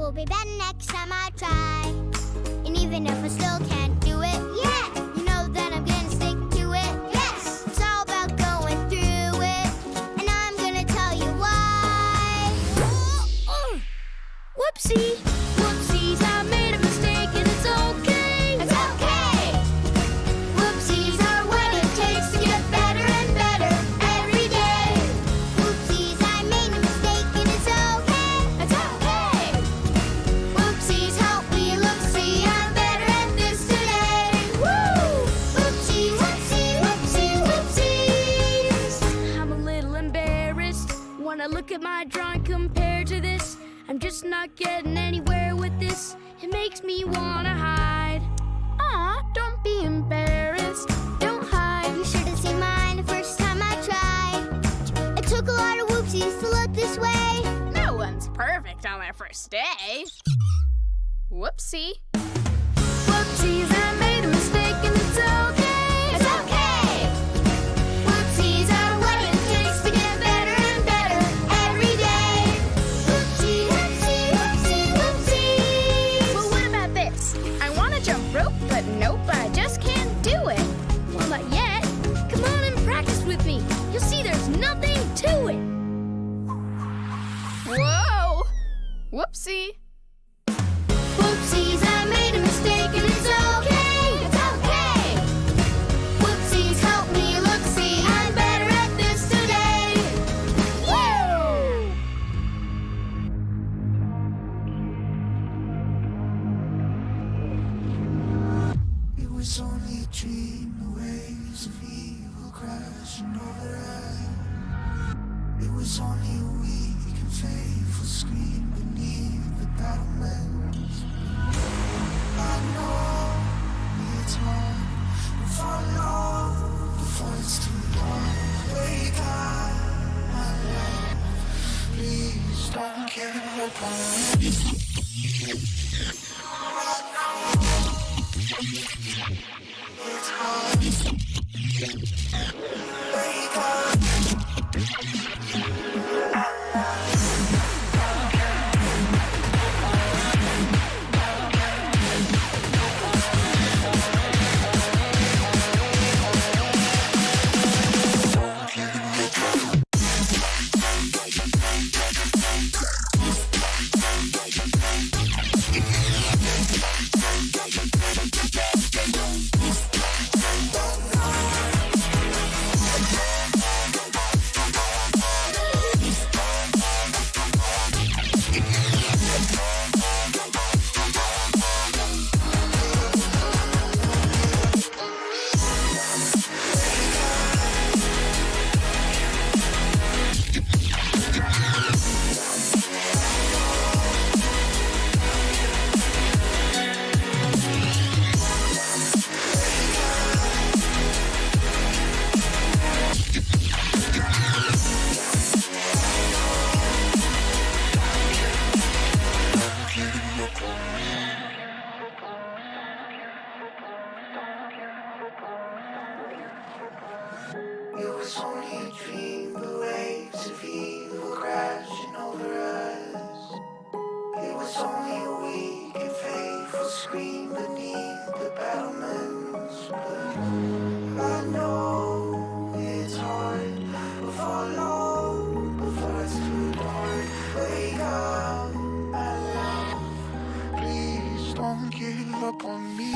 will be better next time I try. And even if I still can't do it, yeah, you know that I'm gonna stick to it. Yes, it's all about going through it, and I'm gonna tell you why. Whoopsie, whoopsies, I made a mistake and it's okay. It's okay. Whoopsies are what it takes to get better and better every day. Whoopsies, I made a mistake and it's okay. It's okay. Whoopsies, help me look, see, I'm better at this today. Woo! Whoopsies, whoopsies, whoopsies, whoopsies. I'm a little embarrassed when I look at my drawing compared to this. I'm just not getting anywhere with this. It makes me wanna hide. Aw, don't be embarrassed. Don't hide. You should have seen mine the first time I tried. It took a lot of whoopsies to look this way. No one's perfect on their first day. Whoopsie. Whoopsies, I made a mistake and it's okay. It's okay. Whoopsies are what it takes to get better and better every day. Whoopsie, whoopsie, whoopsie, whoopsies. Well, what about this? I want to jump rope, but nope, I just can't do it. Well, not yet. Come on and practice with me. You'll see there's nothing to it. Whoa! Whoopsie. Whoopsies, I made a mistake and it's okay. It's okay. Whoopsies, help me look, see, I'm better at this today. Woo! It was only a dream, the waves of evil crashing over us. It was only a weak and faithful scream beneath the battlements. I know it's hard, but for long, before it's too long, wake up, my love. Please don't give up on me. It's hard. Wake up. It was only a dream, the waves of evil crashing over us. It was only a weak and faithful scream beneath the battlements. But I know it's hard before long, before it's too dark. Wake up, my love. Please don't give up on me.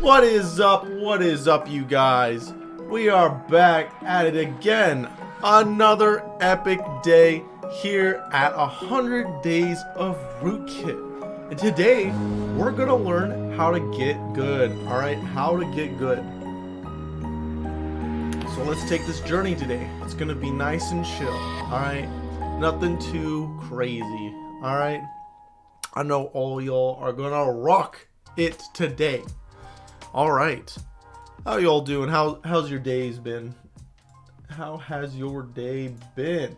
What is up? What is up, you guys? We are back at it again. Another epic day here at 100 Days of Rootkit. And today, we're gonna learn how to get good. Alright, how to get good. So let's take this journey today. It's gonna be nice and chill. Alright, nothing too crazy. Alright, I know all y'all are gonna rock it today. All right, how y'all doing? How's your days been? How has your day been?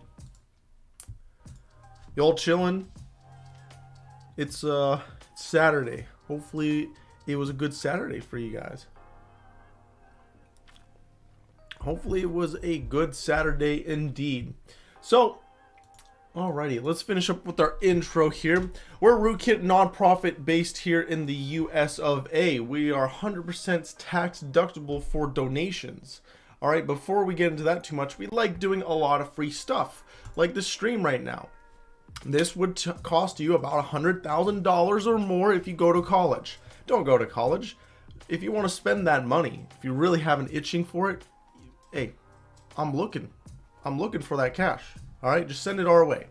Y'all chilling? It's Saturday. Hopefully it was a good Saturday for you guys. Hopefully it was a good Saturday indeed. So, alrighty, let's finish up with our intro here. We're a Rootkit nonprofit based here in the US of A. We are 100% tax deductible for donations. Alright, before we get into that too much, we like doing a lot of free stuff, like the stream right now. This would cost you about $100,000 or more if you go to college. Don't go to college. If you want to spend that money, if you really have an itching for it, hey, I'm looking for that cash. All right, just send it our way.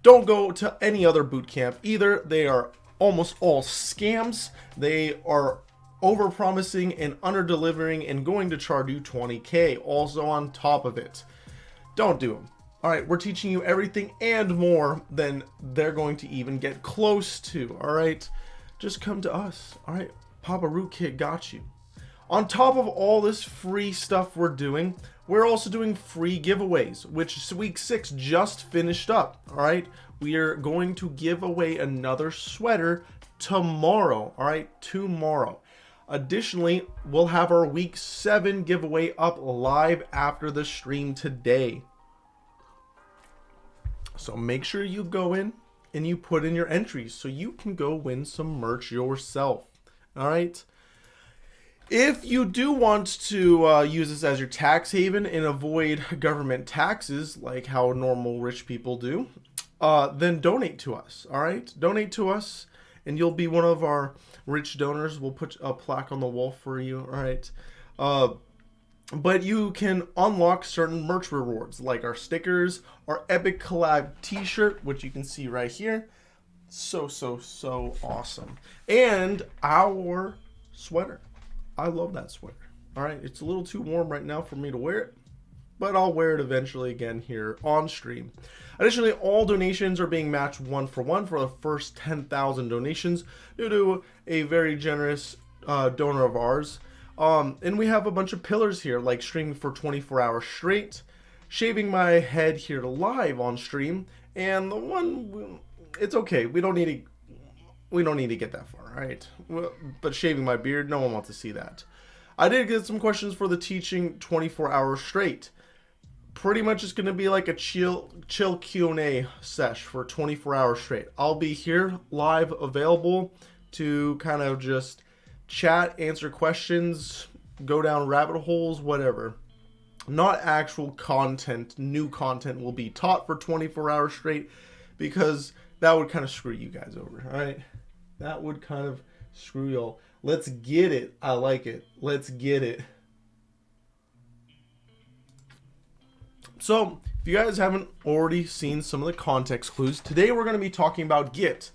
Don't go to any other boot camp either. They are almost all scams. They are over-promising and under-delivering and going to charge you $20K also on top of it. Don't do them. All right, we're teaching you everything and more than they're going to even get close to. All right, just come to us. All right, Papa Rootkit got you. On top of all this free stuff we're doing, we're also doing free giveaways, which week 6 just finished up. All right, we are going to give away another sweater tomorrow. All right, tomorrow. Additionally, we'll have our week 7 giveaway up live after the stream today. So make sure you go in and you put in your entries so you can go win some merch yourself. All right. If you do want to use this as your tax haven and avoid government taxes like how normal rich people do, then donate to us. All right, donate to us and you'll be one of our rich donors. We'll put a plaque on the wall for you. All right, but you can unlock certain merch rewards like our stickers, our epic collab t-shirt, which you can see right here. So awesome. And our sweater. I love that sweater. All right, it's a little too warm right now for me to wear it, but I'll wear it eventually again here on stream. Additionally, all donations are being matched 1-for-1 for the first 10,000 donations due to a very generous donor of ours. And we have a bunch of pillars here, like streaming for 24 hours straight, shaving my head here live on stream, and the one, it's okay. We don't need to get that far, right? Well, but shaving my beard, no one wants to see that. I did get some questions for the teaching 24 hours straight. Pretty much it's going to be like a chill Q&A sesh for 24 hours straight. I'll be here live available to kind of just chat, answer questions, go down rabbit holes, whatever. Not actual content, new content will be taught for 24 hours straight because that would kind of screw you guys over, all right? That would kind of screw y'all. Let's get it. I like it. Let's get it. So, if you guys haven't already seen some of the context clues, today we're going to be talking about Git.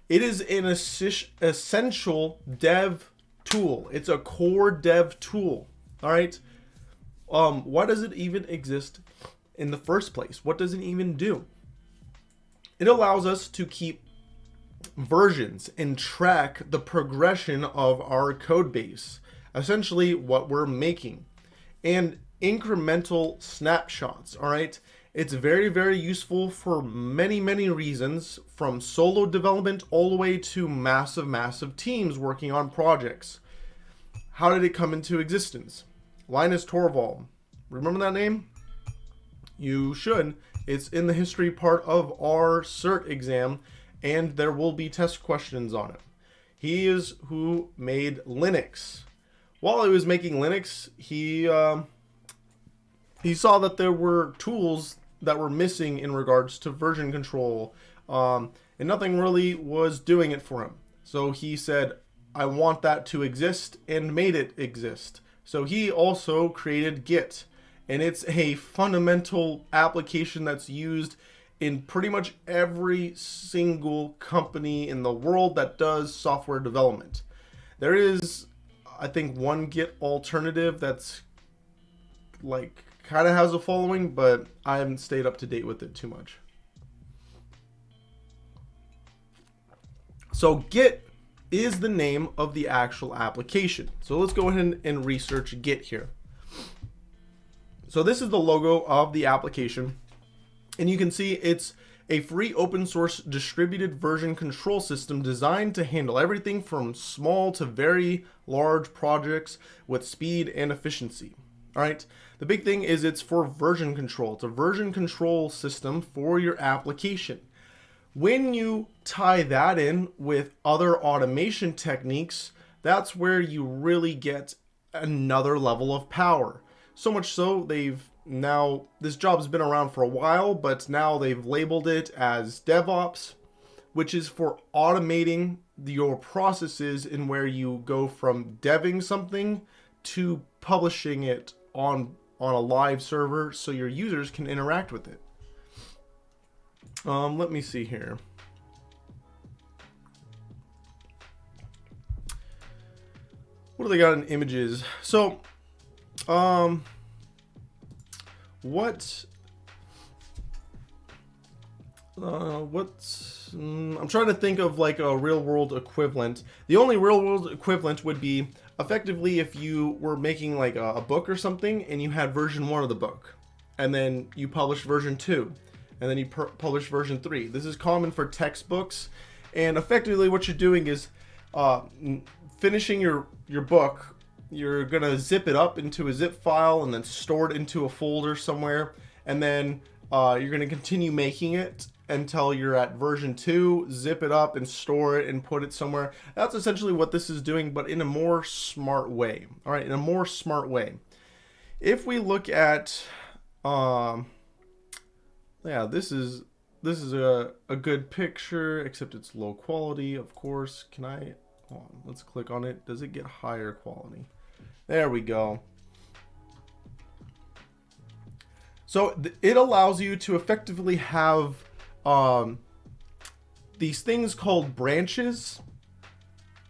It is an essential dev tool. It's a core dev tool. All right. Why does it even exist in the first place? What does it even do? It allows us to keep versions and track the progression of our code base, essentially what we're making, and incremental snapshots. All right, it's very useful for many reasons, from solo development all the way to massive teams working on projects. How did it come into existence? Linus Torvald, remember that name? You should. It's in the history part of our cert exam, and there will be test questions on it. He is who made Linux. While he was making Linux, he saw that there were tools that were missing in regards to version control, and nothing really was doing it for him. So he said, I want that to exist and made it exist. So he also created Git, and it's a fundamental application that's used in pretty much every single company in the world that does software development. There is, I think, one Git alternative that's like kind of has a following, but I haven't stayed up to date with it too much. So Git is the name of the actual application. So let's go ahead and research Git here. So this is the logo of the application, and you can see it's a free open source distributed version control system designed to handle everything from small to very large projects with speed and efficiency. All right. The big thing is it's for version control. It's a version control system for your application. When you tie that in with other automation techniques, that's where you really get another level of power. So much so this job's been around for a while, but now they've labeled it as DevOps, which is for automating your processes in where you go from deving something to publishing it on a live server so your users can interact with it. Let me see here. What do they got in images? So, I'm trying to think of like a real world equivalent. The only real world equivalent would be effectively if you were making like a book or something and you had version 1 of the book, and then you publish version 2, and then you publish version 3. This is common for textbooks, and effectively what you're doing is finishing your book. You're gonna zip it up into a zip file and then store it into a folder somewhere, and then you're gonna continue making it until you're at version 2, zip it up and store it and put it somewhere. That's essentially what this is doing, but in a more smart way. All right, in a more smart way. If we look at, yeah, this is a good picture, except it's low quality, of course. Hold on, let's click on it. Does it get higher quality? There we go. So it allows you to effectively have these things called branches,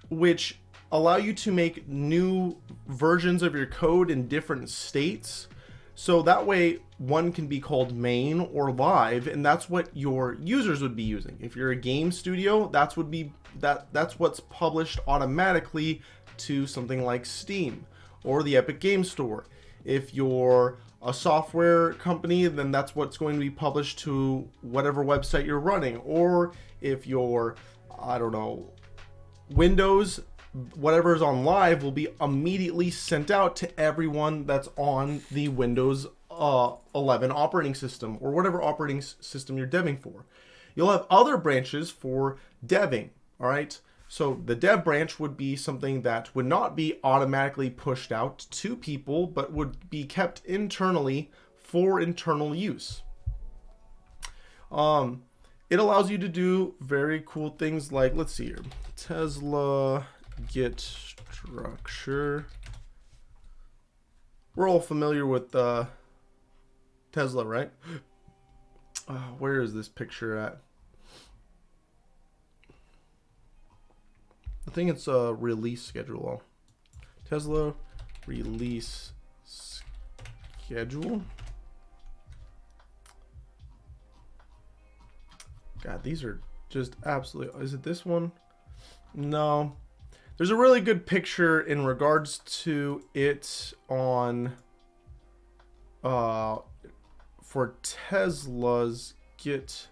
which allow you to make new versions of your code in different states. So that way one can be called main or live, and that's what your users would be using. If you're a game studio, that's what's published automatically to something like Steam or the Epic Game Store. If you're a software company, then that's what's going to be published to whatever website you're running. Or if you're, I don't know, Windows, whatever is on live will be immediately sent out to everyone that's on the Windows 11 operating system or whatever operating system you're deving for. You'll have other branches for deving, all right? So the dev branch would be something that would not be automatically pushed out to people, but would be kept internally for internal use. It allows you to do very cool things like, let's see here, Tesla Git structure. We're all familiar with Tesla, right? Where is this picture at? I think it's a release schedule. Tesla release schedule. God, these are just absolutely. Is it this one? No. There's a really good picture in regards to it on for Tesla's Git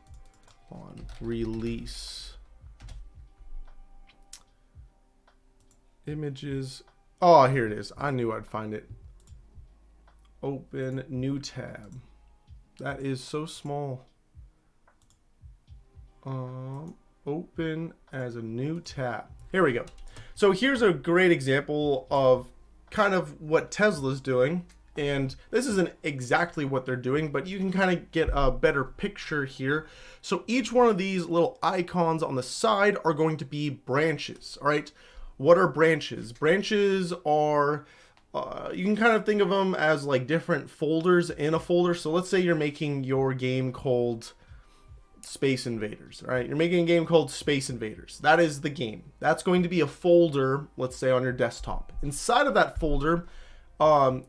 on release. Images. Oh, here it is. I knew I'd find it. Open new tab. That is so small. Open as a new tab. Here we go. So here's a great example of kind of what Tesla's doing. And this isn't exactly what they're doing, but you can kind of get a better picture here. So each one of these little icons on the side are going to be branches. All right. what are branches? Branches are, you can kind of think of them as like different folders in a folder. So let's say you're making your game called Space Invaders, right? You're making a game called Space Invaders. That is the game. That's going to be a folder, let's say on your desktop. Inside of that folder,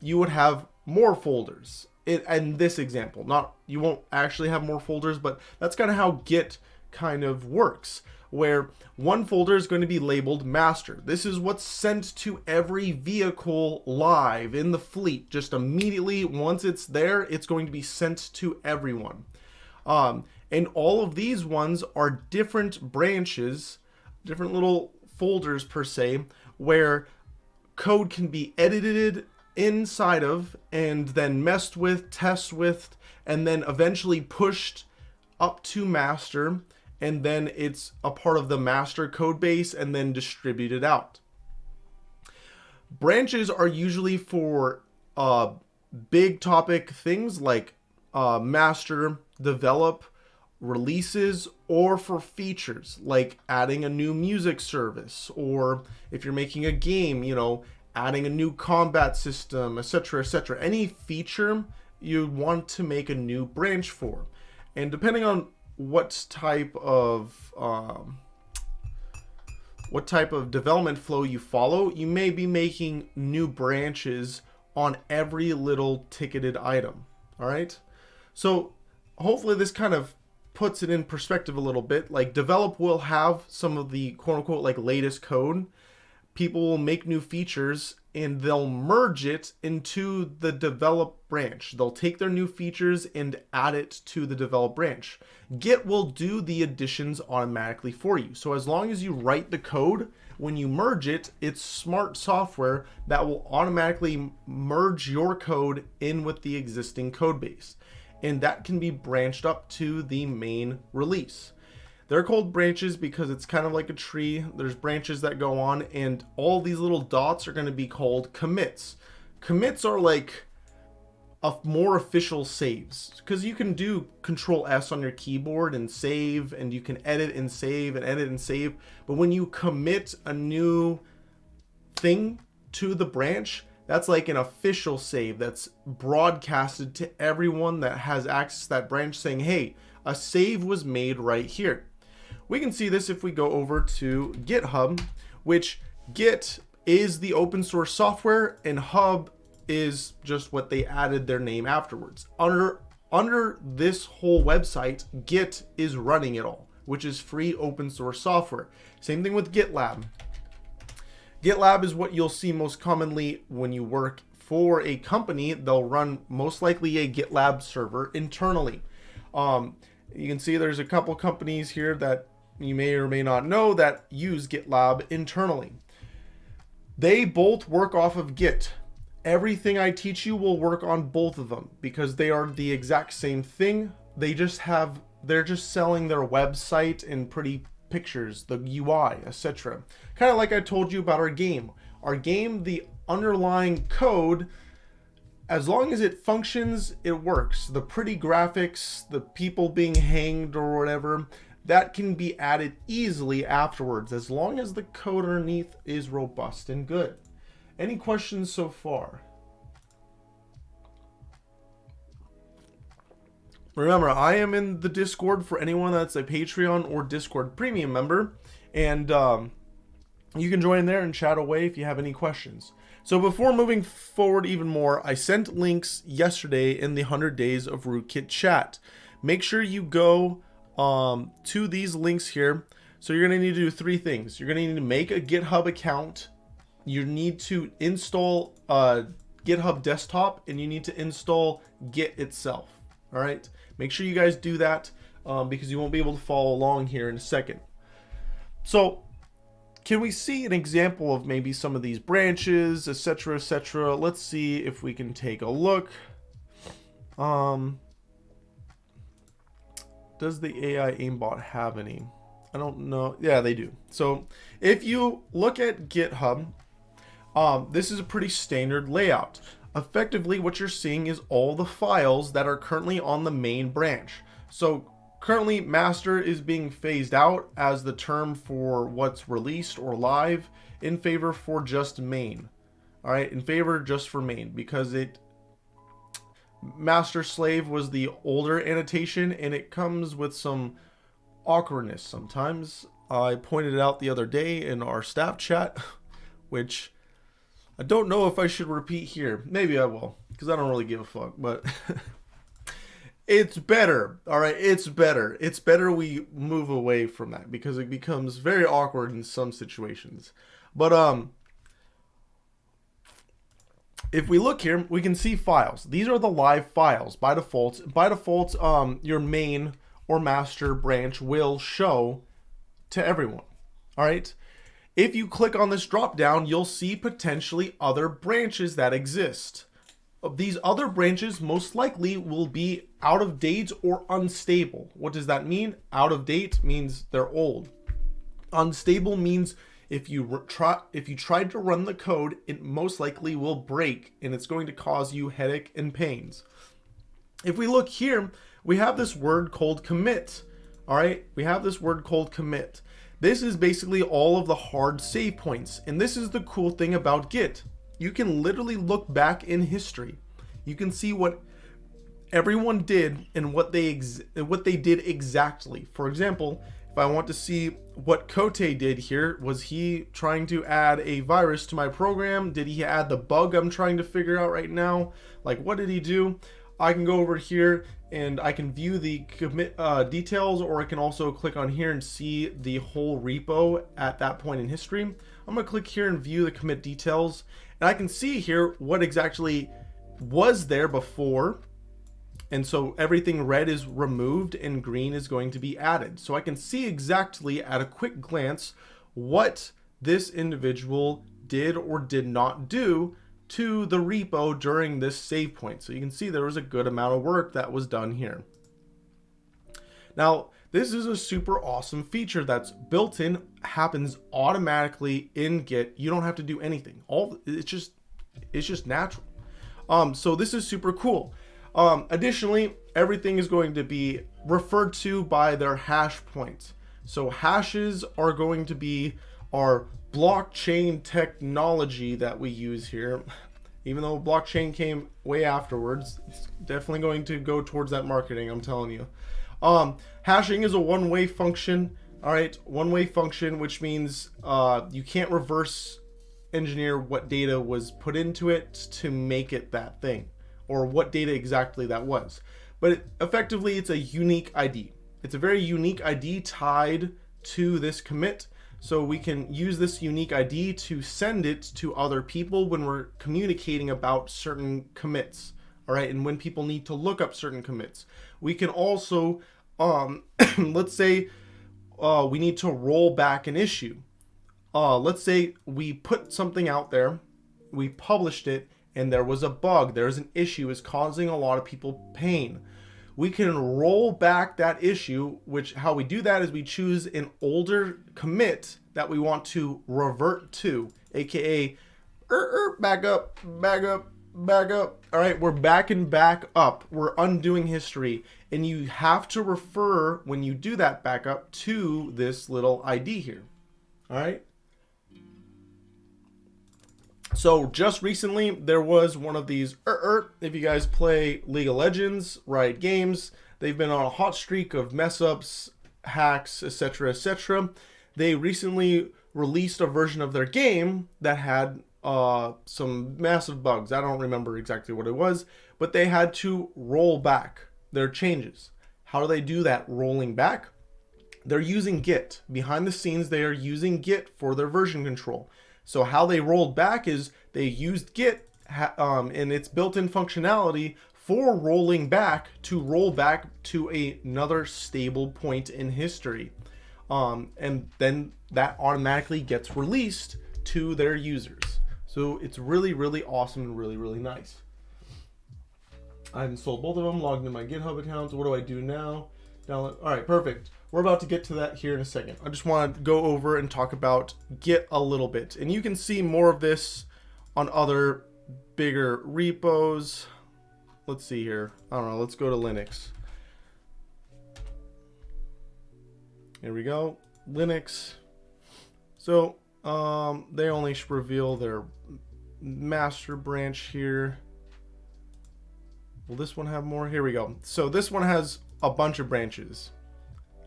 you would have more folders. In this example, you won't actually have more folders, but that's kind of how Git kind of works, where one folder is going to be labeled master. This is what's sent to every vehicle live in the fleet. Just immediately, once it's there, it's going to be sent to everyone. And all of these ones are different branches, different little folders per se, where code can be edited inside of and then messed with, tested with, and then eventually pushed up to master, and then it's a part of the master code base and then distributed out. Branches are usually for big topic things like master, develop, releases, or for features like adding a new music service, or if you're making a game, you know, adding a new combat system, etc., etc. Any feature you want to make a new branch for. And depending on what type of development flow you follow, you may be making new branches on every little ticketed item. All right, so hopefully this kind of puts it in perspective a little bit. Like develop will have some of the quote unquote like latest code. People will make new features and they'll merge it into the develop branch. They'll take their new features and add it to the develop branch. Git will do the additions automatically for you. So as long as you write the code, when you merge it, it's smart software that will automatically merge your code in with the existing code base. And that can be branched up to the main release. They're called branches because it's kind of like a tree. There's branches that go on, and all these little dots are going to be called commits. Commits are like more official saves, because you can do Control S on your keyboard and save, and you can edit and save and edit and save. But when you commit a new thing to the branch, that's like an official save that's broadcasted to everyone that has access to that branch, saying, hey, a save was made right here. We can see this if we go over to GitHub, which Git is the open source software and Hub is just what they added their name afterwards. Under this whole website, Git is running it all, which is free open source software. Same thing with GitLab. GitLab is what you'll see most commonly when you work for a company. They'll run most likely a GitLab server internally. You can see there's a couple companies here that you may or may not know that use GitLab internally. They both work off of Git. Everything I teach you will work on both of them because they are the exact same thing. They're just selling their website and pretty pictures, the UI, etc. Kind of like I told you about our game. Our game, the underlying code, as long as it functions, it works. The pretty graphics, the people being hanged or whatever, that can be added easily afterwards, as long as the code underneath is robust and good. Any questions so far? Remember, I am in the Discord for anyone that's a Patreon or Discord premium member, and you can join there and chat away if you have any questions. So before moving forward even more, I sent links yesterday in the 100 Days of Rootkit chat. Make sure you go to these links here. So you're going to need to do three things. You're going to need to make a GitHub account. You need to install GitHub Desktop, and you need to install Git itself. All right. Make sure you guys do that because you won't be able to follow along here in a second. So can we see an example of maybe some of these branches, etc., etc.? Let's see if we can take a look. Does the AI aimbot have any? I don't know. Yeah, they do. So if you look at GitHub, this is a pretty standard layout. Effectively, what you're seeing is all the files that are currently on the main branch. So currently, master is being phased out as the term for what's released or live, in favor for just main. All right, in favor just for main, because master slave was the older annotation, and it comes with some awkwardness sometimes. I pointed it out the other day in our staff chat, which I don't know if I should repeat here. Maybe I will, because I don't really give a fuck, but it's better. All right, it's better. It's better we move away from that, because it becomes very awkward in some situations. But if we look here, we can see files. These are the live files by default. By default, your main or master branch will show to everyone. All right. If you click on this drop down, you'll see potentially other branches that exist. These other branches most likely will be out of date or unstable. What does that mean? Out of date means they're old. Unstable means if you tried to run the code, it most likely will break, and it's going to cause you headache and pains. If we look here, we have this word called commit. All right, we have this word called commit. This is basically all of the hard save points, and this is the cool thing about Git. You can literally look back in history. You can see what everyone did and what they did exactly. For example, if I want to see what Kote did here, was he trying to add a virus to my program? Did he add the bug I'm trying to figure out right now? Like, what did he do? I can go over here and I can view the commit details, or I can also click on here and see the whole repo at that point in history. I'm gonna click here and view the commit details, and I can see here what exactly was there before. And so everything red is removed and green is going to be added. So I can see exactly at a quick glance what this individual did or did not do to the repo during this save point. So you can see there was a good amount of work that was done here. Now, this is a super awesome feature that's built in, happens automatically in Git. You don't have to do anything. It's just natural. So this is super cool. Additionally, everything is going to be referred to by their hash points. So hashes are going to be our blockchain technology that we use here. Even though blockchain came way afterwards, it's definitely going to go towards that marketing, I'm telling you. Hashing is a one-way function. All right, one-way function, which means you can't reverse engineer what data was put into it to make it that thing, or what data exactly that was. But effectively, it's a unique ID. It's a very unique ID tied to this commit. So we can use this unique ID to send it to other people when we're communicating about certain commits. All right, and when people need to look up certain commits. We can also, let's say we need to roll back an issue. Let's say we put something out there, we published it, and there was a bug, there's an issue, it's causing a lot of people pain. We can roll back that issue, which how we do that is we choose an older commit that we want to revert to, aka back up, back up, back up. All right, we're backing back up. We're undoing history. And you have to refer, when you do that backup, to this little ID here. All right. So just recently, there was one of these, if you guys play League of Legends, Riot Games, they've been on a hot streak of mess ups, hacks, etc., etc. They recently released a version of their game that had some massive bugs. I don't remember exactly what it was, but they had to roll back their changes. How do they do that rolling back? They're using Git. Behind the scenes, they are using Git for their version control. So how they rolled back is they used Git and its built-in functionality for rolling back to roll back to another stable point in history. And then that automatically gets released to their users. So it's really, really awesome and really, really nice. I installed both of them, logged into my GitHub accounts. What do I do now? Download. All right, perfect. We're about to get to that here in a second. I just want to go over and talk about Git a little bit. And you can see more of this on other bigger repos. Let's see here. I don't know. Let's go to Linux. Here we go. Linux. So They only reveal their master branch here. Will this one have more? Here we go. So this one has a bunch of branches.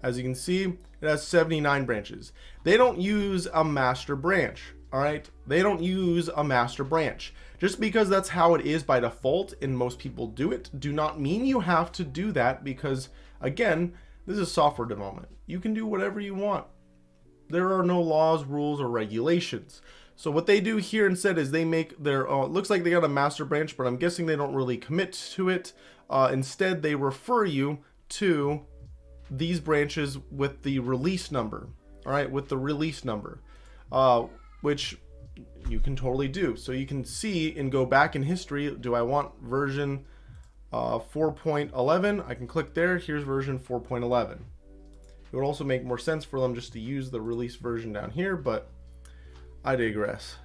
As you can see, it has 79 branches. They don't use a master branch. All right, they don't use a master branch. Just because that's how it is by default and most people do it, do not mean you have to do that, because again, this is software development. You can do whatever you want. There are no laws, rules, or regulations. So what they do here instead is they make their it looks like they got a master branch, but I'm guessing they don't really commit to it. Instead, they refer you to these branches with the release number. All right, with the release number, which you can totally do. So you can see and go back in history. Do I want version 4.11? I can click there. Here's version 4.11. It would also make more sense for them just to use the release version down here, but I digress.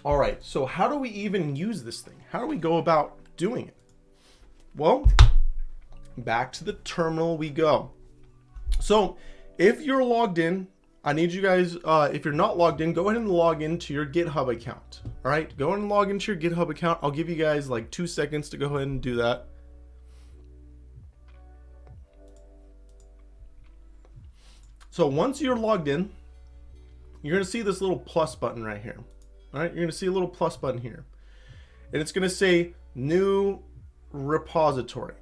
All right, so how do we even use this thing? How do we go about doing it? Well, back to the terminal we go. So if you're logged in, I need you guys, if you're not logged in, go ahead and log into your GitHub account. All right, go ahead and log into your GitHub account. I'll give you guys like 2 seconds to go ahead and do that. So once you're logged in, you're going to see this little plus button right here. All right, you're going to see a little plus button here. And it's going to say new repository.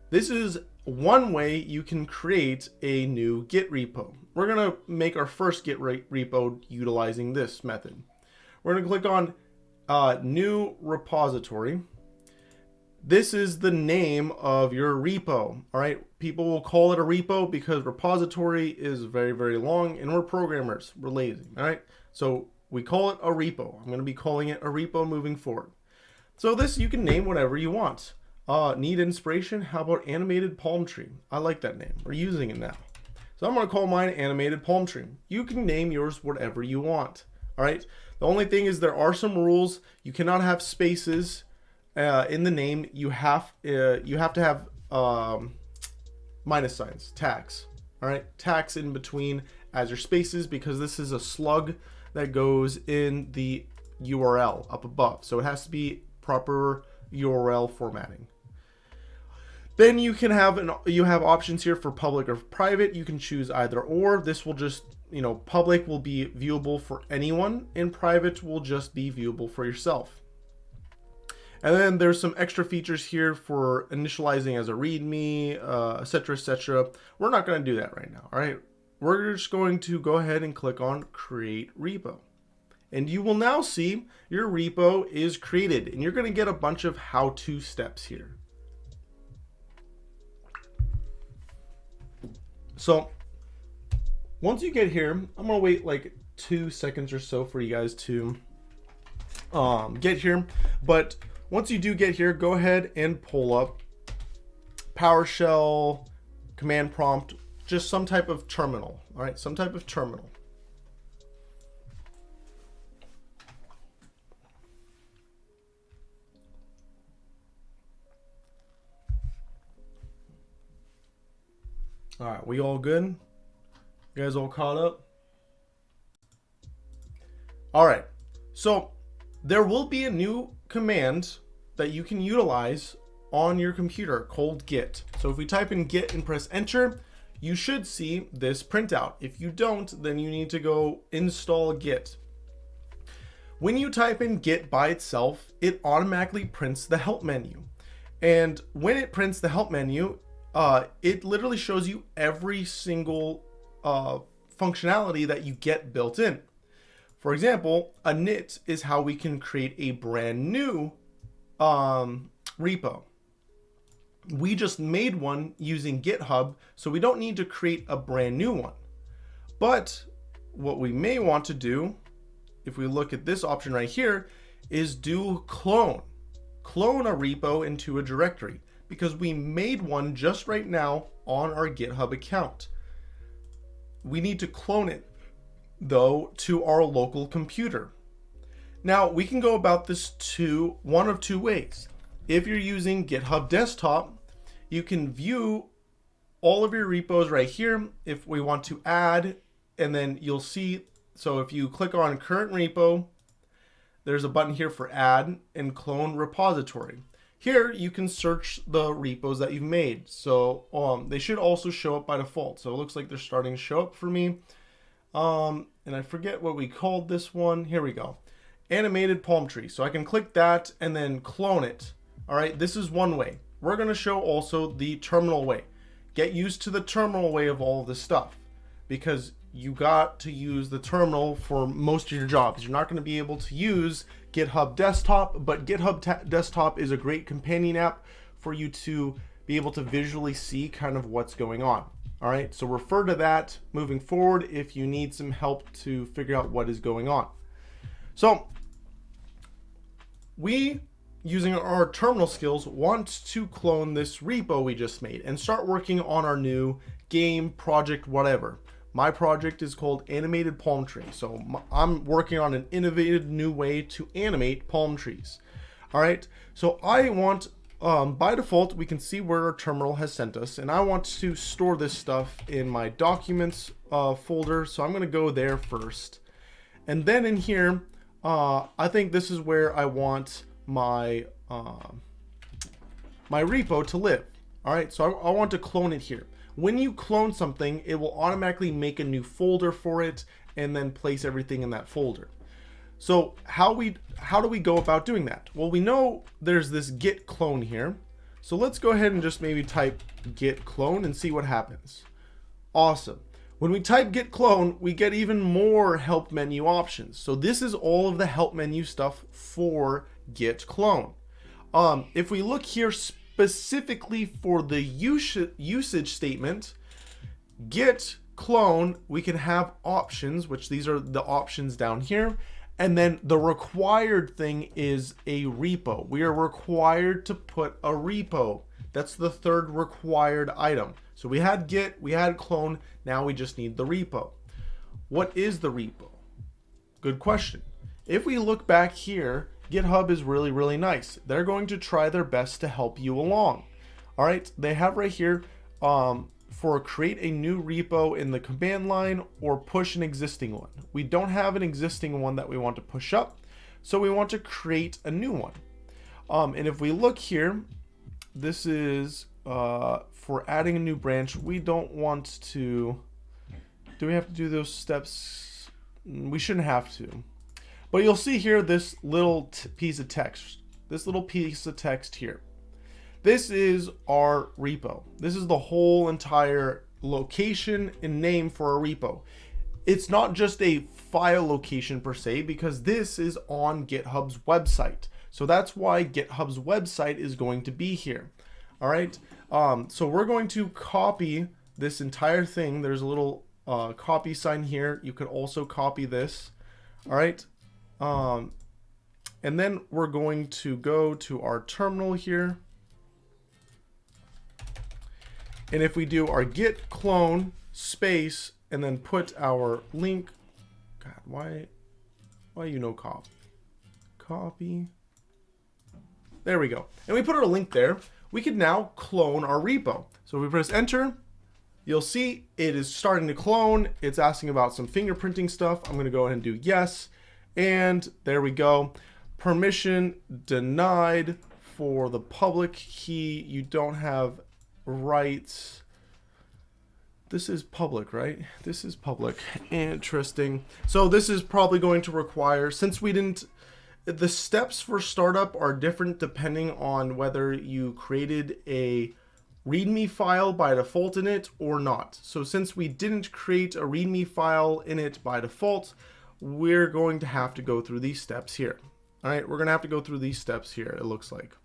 This is one way you can create a new Git repo. We're going to make our first Git repo utilizing this method. We're going to click on new repository. This is the name of your repo. All right, people will call it a repo because repository is very, very long, and we're programmers, we're lazy. All right, so we call it a repo. I'm going to be calling it a repo moving forward. So this, you can name whatever you want. Need inspiration? How about animated palm tree? I like that name. We're using it now. So I'm going to call mine animated palm tree. You can name yours whatever you want. All right, the only thing is there are some rules. You cannot have spaces in the name. You have to have minus signs, tags. All right, tags in between as your spaces, because this is a slug that goes in the URL up above. So it has to be proper URL formatting. Then you can have you have options here for public or private. You can choose either or. This will just, you know, public will be viewable for anyone, and private will just be viewable for yourself. And then there's some extra features here for initializing as a README, etc., etc. We're not going to do that right now. All right, we're just going to go ahead and click on Create Repo. And you will now see your repo is created, and you're going to get a bunch of how-to steps here. So once you get here, I'm going to wait like 2 seconds or so for you guys to get here. But once you do get here, go ahead and pull up PowerShell, command prompt, just some type of terminal. All right, some type of terminal. All right, we all good? You guys all caught up? All right, so there will be a new command that you can utilize on your computer called git. So if we type in git and press enter, you should see this printout. If you don't, then you need to go install git. When you type in git by itself, it automatically prints the help menu. And when it prints the help menu, it literally shows you every single functionality that you get built in. For example, a init is how we can create a brand new repo. We just made one using GitHub, so we don't need to create a brand new one. But what we may want to do, if we look at this option right here, is do clone. Clone a repo into a directory, because we made one just right now on our GitHub account. We need to clone it, though, to our local computer. Now, we can go about this one of two ways. If you're using GitHub Desktop, you can view all of your repos right here. If we want to add, and then you'll see, so if you click on current repo, there's a button here for add and clone repository. Here you can search the repos that you've made. So they should also show up by default. So it looks like they're starting to show up for me. And I forget what we called this one. Here we go. Animated palm tree. So I can click that and then clone it. All right, this is one way. We're going to show also the terminal way. Get used to the terminal way of all of this stuff, because you got to use the terminal for most of your jobs. You're not going to be able to use GitHub Desktop, but GitHub Desktop is a great companion app for you to be able to visually see kind of what's going on. All right, so refer to that moving forward if you need some help to figure out what is going on. So we, using our terminal skills, want to clone this repo we just made and start working on our new game project, whatever. My project is called Animated Palm Tree. So I'm working on an innovative new way to animate palm trees. All right, so I want, by default, we can see where our terminal has sent us, and I want to store this stuff in my documents folder. So I'm gonna go there first. And then in here, I think this is where I want my my repo to live. All right, so I want to clone it here. When you clone something, it will automatically make a new folder for it and then place everything in that folder. So how do we go about doing that? Well, we know there's this git clone here. So let's go ahead and just maybe type git clone and see what happens. Awesome. When we type git clone, we get even more help menu options. So this is all of the help menu stuff for git clone. If we look here specifically for the usage statement, git clone, we can have options, which these are the options down here. And then the required thing is a repo. We are required to put a repo. That's the third required item. So we had git, we had clone, now we just need the repo. What is the repo? Good question. If we look back here, GitHub is really, really nice. They're going to try their best to help you along. All right, they have right here for create a new repo in the command line or push an existing one. We don't have an existing one that we want to push up, so we want to create a new one. And if we look here, this is for adding a new branch. We don't want to, do we have to do those steps? We shouldn't have to. But you'll see here this little piece of text, here. This is our repo. This is the whole entire location and name for our repo. It's not just a file location per se, because this is on GitHub's website. So that's why GitHub's website is going to be here. All right. So we're going to copy this entire thing. There's a little copy sign here. You could also copy this. All right. And then we're going to go to our terminal here. And if we do our git clone space and then put our link, God, why you no copy? There we go. And we put our link there. We can now clone our repo. So if we press enter, you'll see it is starting to clone. It's asking about some fingerprinting stuff. I'm going to go ahead and do yes. And there we go. Permission denied for the public key. You don't have rights. This is public, right? This is public. Interesting. So this is probably going to require, since we didn't, the steps for startup are different depending on whether you created a README file by default in it or not. So since we didn't create a README file in it by default, we're going to have to go through these steps here. All right, we're going to have to go through these steps here, it looks like.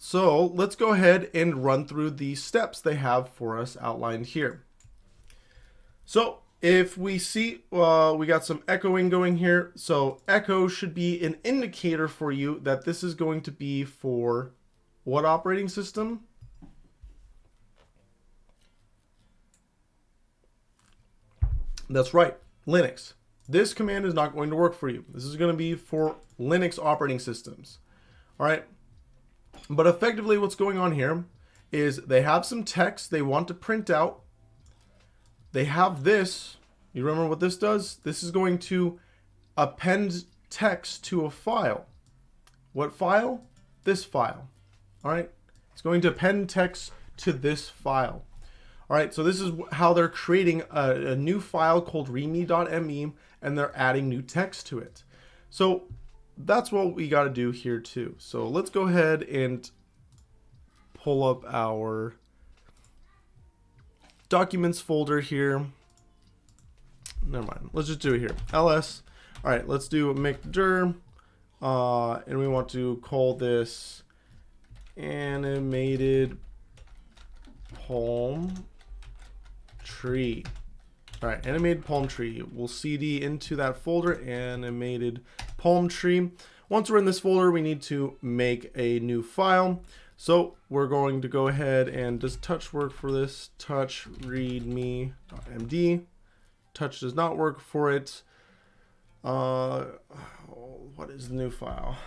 So let's go ahead and run through these steps they have for us outlined here. So if we see, we got some echoing going here. So echo should be an indicator for you that this is going to be for what operating system? That's right, Linux. This command is not going to work for you. This is going to be for Linux operating systems. All right. But effectively what's going on here is they have some text they want to print out. They have this. You remember what this does? This is going to append text to a file. What file? This file. All right. It's going to append text to this file. All right. So this is how they're creating a new file called readme.me, and they're adding new text to it. So that's what we got to do here too. So let's go ahead and pull up our documents folder here. Never mind. Let's just do it here. ls. All right. Let's do mcdir. And we want to call this animated palm tree. All right, animated palm tree. We'll cd into that folder, animated palm tree. Once we're in this folder, we need to make a new file. So we're going to go ahead and does touch work for this? Touch readme.md. Touch does not work for it. What is the new file?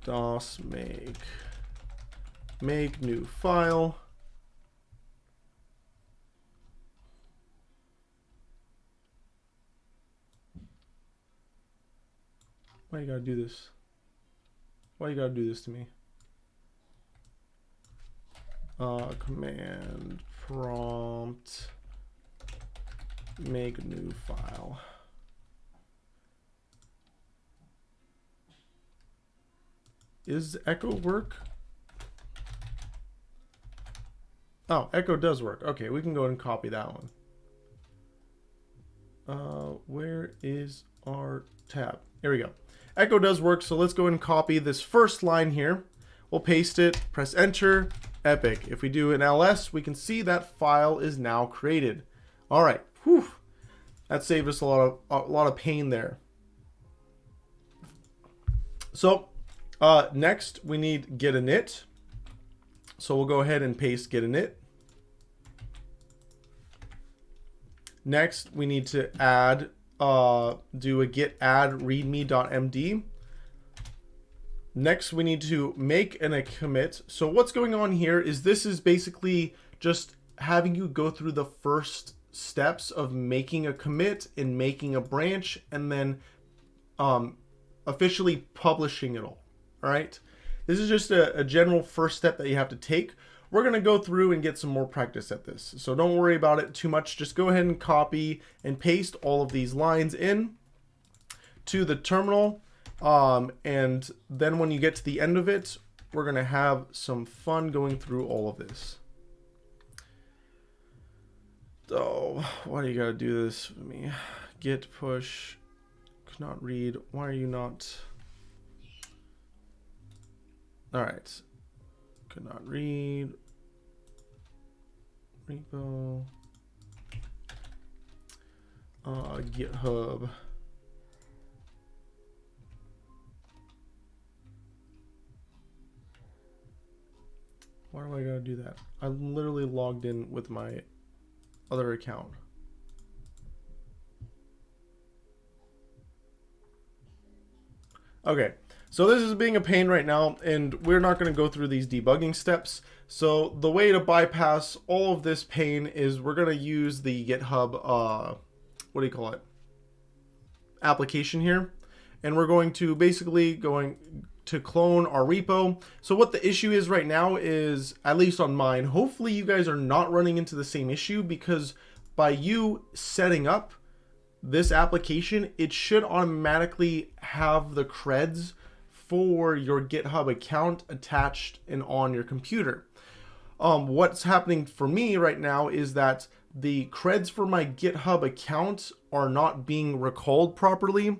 DOS make new file. Why you gotta do this? Why you gotta do this to me? Command prompt make new file. Is echo work? Oh, echo does work. Okay, we can go ahead and copy that one. Where is our tab? Here we go. Echo does work, so let's go ahead and copy this first line here. We'll paste it, press enter, epic. If we do an ls, we can see that file is now created. All right, whew. That saved us a lot of pain there. So next we need get init. So we'll go ahead and paste get init. Next we need to add do a git add readme.md. Next we need to make a commit. So what's going on here is this is basically just having you go through the first steps of making a commit and making a branch, and then officially publishing it all. All right, this is just a general first step that you have to take. We're going to go through and get some more practice at this, so don't worry about it too much. Just go ahead and copy and paste all of these lines in to the terminal, and then when you get to the end of it, we're going to have some fun going through all of this. So why do you gotta do this for me? Git push could not read. Why are you not? All right, could not read repo GitHub. Why do I gotta do that? I'm literally logged in with my other account. Okay, so this is being a pain right now, and we're not going to go through these debugging steps. So the way to bypass all of this pain is we're going to use the GitHub, what do you call it, application here, and we're going to basically to clone our repo. So what the issue is right now is, at least on mine, hopefully you guys are not running into the same issue, because by you setting up this application, it should automatically have the creds for your GitHub account attached and on your computer. What's happening for me right now is that the creds for my GitHub account are not being recalled properly.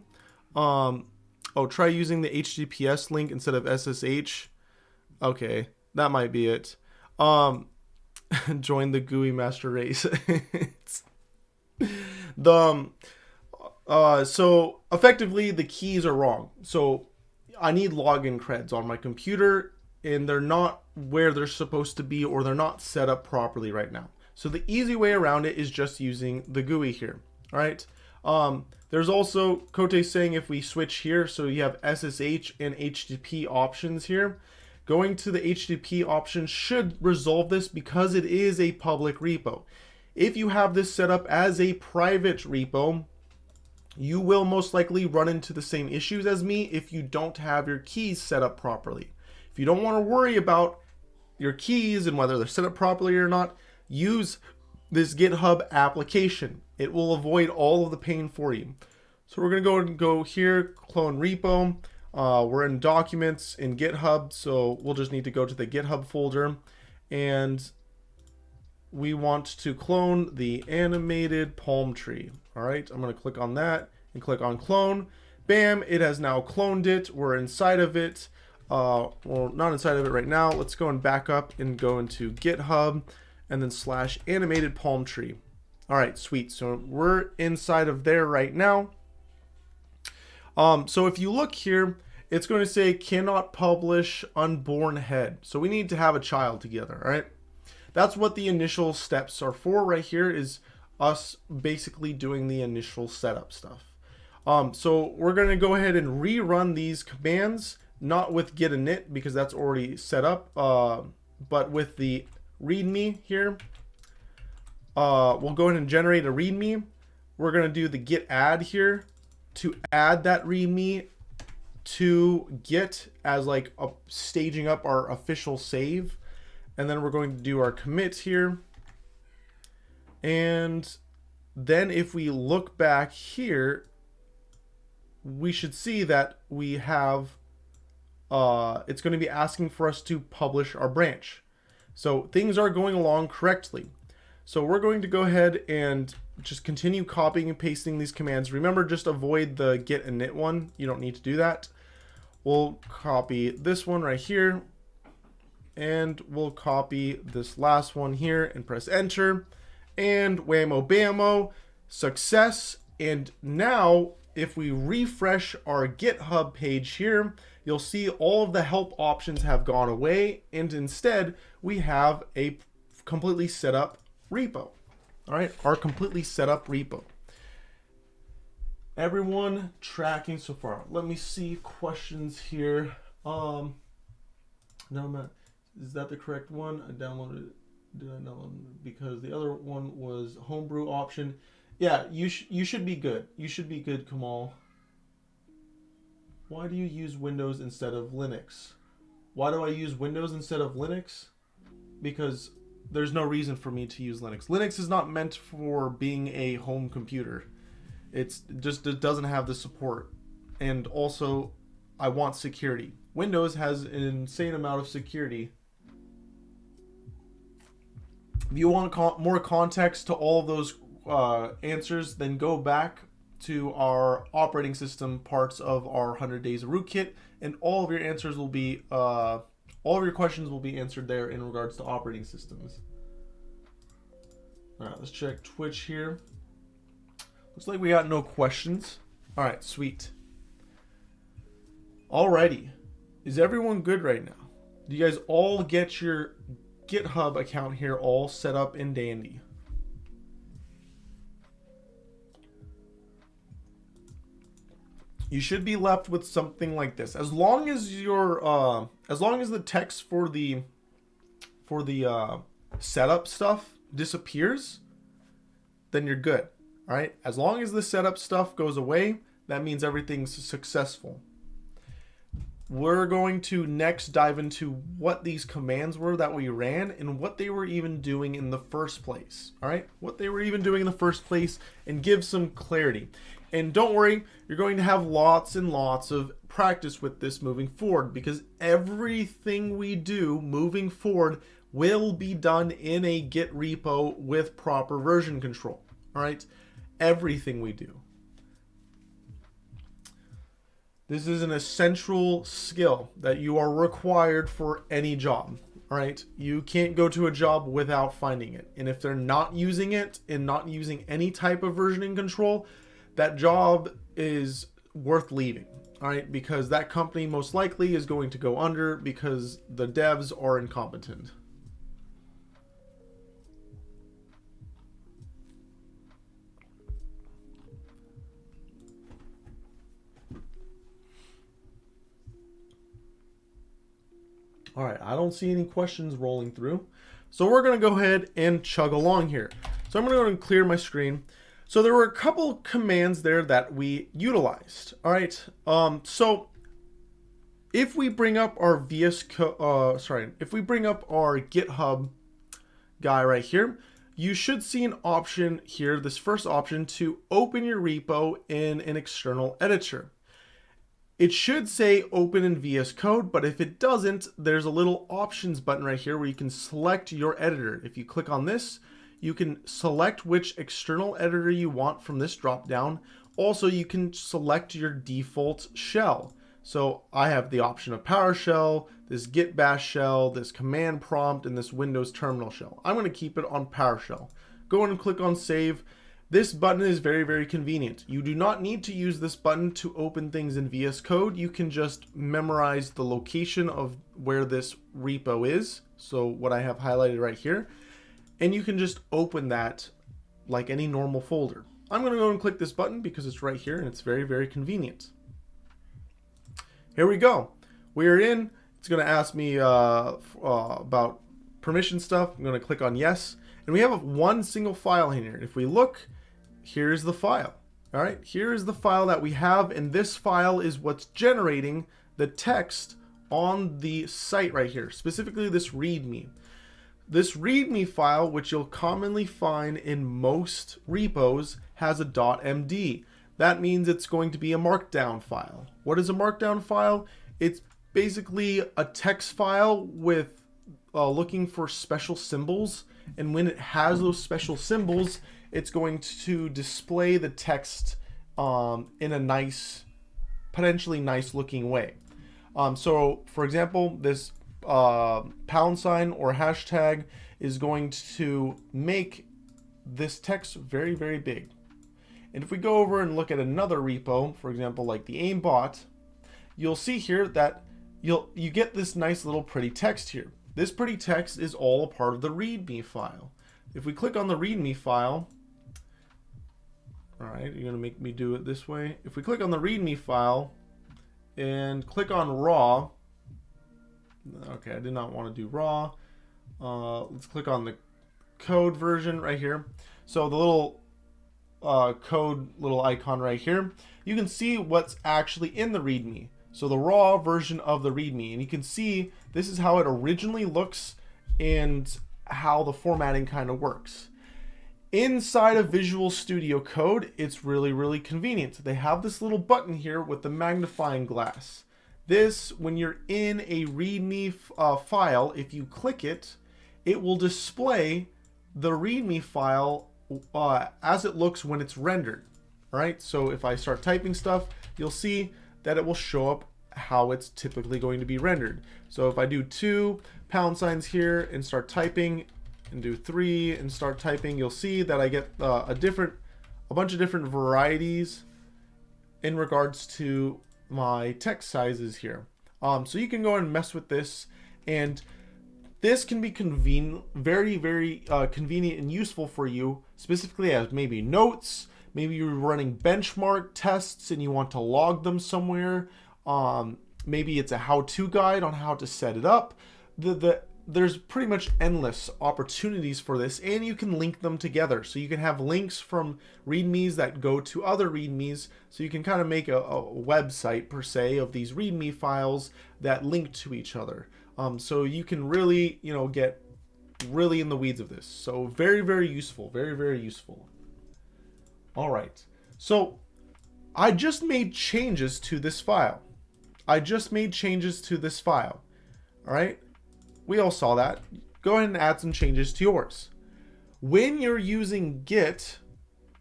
Oh, try using the HTTPS link instead of SSH. Okay, that might be it. Join the GUI master race. So effectively the keys are wrong. So I need login creds on my computer, and they're not where they're supposed to be, or they're not set up properly right now. So the easy way around it is just using the GUI here. All right. There's also Kote saying if we switch here, so you have SSH and HTTP options here. Going to the HTTP option should resolve this because it is a public repo. If you have this set up as a private repo, you will most likely run into the same issues as me if you don't have your keys set up properly. If you don't want to worry about your keys and whether they're set up properly or not, use this GitHub application. It will avoid all of the pain for you. So we're going to go here, clone repo. We're in documents in GitHub, so we'll just need to go to the GitHub folder, and we want to clone the animated palm tree. All right, I'm going to click on that and click on clone. Bam, it has now cloned it. We're inside of it. Well, not inside of it right now. Let's go and back up and go into GitHub and then / animated palm tree. All right, sweet. So we're inside of there right now. So if you look here, it's going to say cannot publish unborn head. So we need to have a child together, all right? That's what the initial steps are for right here, is us basically doing the initial setup stuff. So we're going to go ahead and rerun these commands, not with git init because that's already set up, but with the readme here. We'll go ahead and generate a readme. We're going to do the git add here to add that readme to Git as like staging up our official save. And then we're going to do our commit here. And then if we look back here, we should see that we have, it's going to be asking for us to publish our branch. So things are going along correctly. So we're going to go ahead and just continue copying and pasting these commands. Remember, just avoid the git init one. You don't need to do that. We'll copy this one right here, and we'll copy this last one here and press enter, and whammo bammo, success. And now if we refresh our GitHub page here, you'll see all of the help options have gone away, and instead we have a completely set up repo. All right, our completely set up repo. Everyone tracking so far? Let me see questions here. No, is that the correct one? I downloaded it. Did I download it? Because the other one was homebrew option. Yeah, you should be good. You should be good, Kamal. Why do you use Windows instead of Linux? Why do I use Windows instead of Linux? Because there's no reason for me to use Linux. Linux is not meant for being a home computer. It doesn't have the support. And also, I want security. Windows has an insane amount of security. If you want more context to all of those answers, then go back to our operating system parts of our 100 Days of Rootkit, and all of your answers will be, all of your questions will be answered there in regards to operating systems. All right, let's check Twitch here. Looks like we got no questions. All right, sweet. Alrighty, is everyone good right now? Do you guys all get your GitHub account here all set up and dandy? You should be left with something like this. As long as your as long as the text for the setup stuff disappears, then you're good. All right, as long as the setup stuff goes away, that means everything's successful. We're going to next dive into what these commands were that we ran and what they were even doing in the first place. All right, what they were even doing in the first place, and give some clarity. And don't worry, you're going to have lots and lots of practice with this moving forward, because everything we do moving forward will be done in a Git repo with proper version control. All right, everything we do. This is an essential skill that you are required for any job. All right, you can't go to a job without finding it. And if they're not using it and not using any type of versioning control, that job is worth leaving. All right, because that company most likely is going to go under because the devs are incompetent. All right, I don't see any questions rolling through. So we're gonna go ahead and chug along here. So I'm gonna go ahead and clear my screen. So there were a couple commands there that we utilized. All right, so if we bring up our if we bring up our GitHub guy right here, you should see an option here, this first option, to open your repo in an external editor. It should say open in VS Code, but if it doesn't, there's a little options button right here where you can select your editor. If you click on this, you can select which external editor you want from this drop down. Also, you can select your default shell. So I have the option of PowerShell, this Git Bash shell, this command prompt, and this Windows terminal shell. I'm going to keep it on PowerShell. Go in and click on save. This button is very, very convenient. You do not need to use this button to open things in VS Code. You can just memorize the location of where this repo is. So what I have highlighted right here. And you can just open that like any normal folder. I'm going to go and click this button because it's right here and it's very, very convenient. Here we go. We're in. It's going to ask me about permission stuff. I'm going to click on yes. And we have one single file in here. If we look, here's the file. All right, here is the file that we have. And this file is what's generating the text on the site right here, specifically this README. This README file, which you'll commonly find in most repos, has a .md. That means it's going to be a markdown file. What is a markdown file? It's basically a text file with looking for special symbols. And when it has those special symbols, it's going to display the text in a nice, potentially nice looking way. So for example, this pound sign or hashtag is going to make this text very, very big. And if we go over and look at another repo, for example, like the aimbot, you'll see here that you get this nice little pretty text here. This pretty text is all a part of the README file. If we click on the README file, all right, you're gonna make me do it this way. If we click on the README file and click on raw, okay, I did not want to do raw. Let's click on the code version right here. So the little code little icon right here, you can see what's actually in the README. So the raw version of the README, and you can see this is how it originally looks and how the formatting kind of works. Inside of Visual Studio Code, it's really, really convenient. They have this little button here with the magnifying glass. This, when you're in a README file, if you click it, it will display the README file as it looks when it's rendered. All right, so if I start typing stuff, you'll see that it will show up how it's typically going to be rendered. So if I do 2 pound signs here and start typing and do 3 and start typing, you'll see that I get a bunch of different varieties in regards to my text sizes here. So you can go and mess with this, and this can be very, very convenient and useful for you, specifically as maybe notes. Maybe you're running benchmark tests and you want to log them somewhere. Maybe it's a how-to guide on how to set it up. There's pretty much endless opportunities for this, and you can link them together. So you can have links from READMEs that go to other READMEs. So you can kind of make a website per se of these README files that link to each other. So you can really, get really in the weeds of this. So very, very useful, very, very useful. All right, so I just made changes to this file. All right, we all saw that. Go ahead and add some changes to yours. When you're using Git,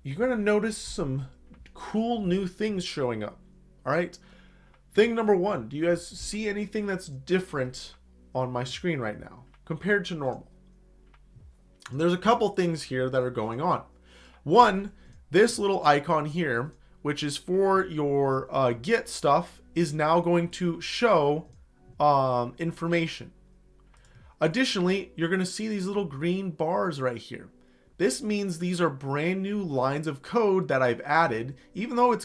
you're gonna notice some cool new things showing up. All right, thing number 1, do you guys see anything that's different on my screen right now compared to normal? And there's a couple things here that are going on. One, this little icon here, which is for your Git stuff, is now going to show information. Additionally, you're going to see these little green bars right here. This means these are brand new lines of code that I've added. Even though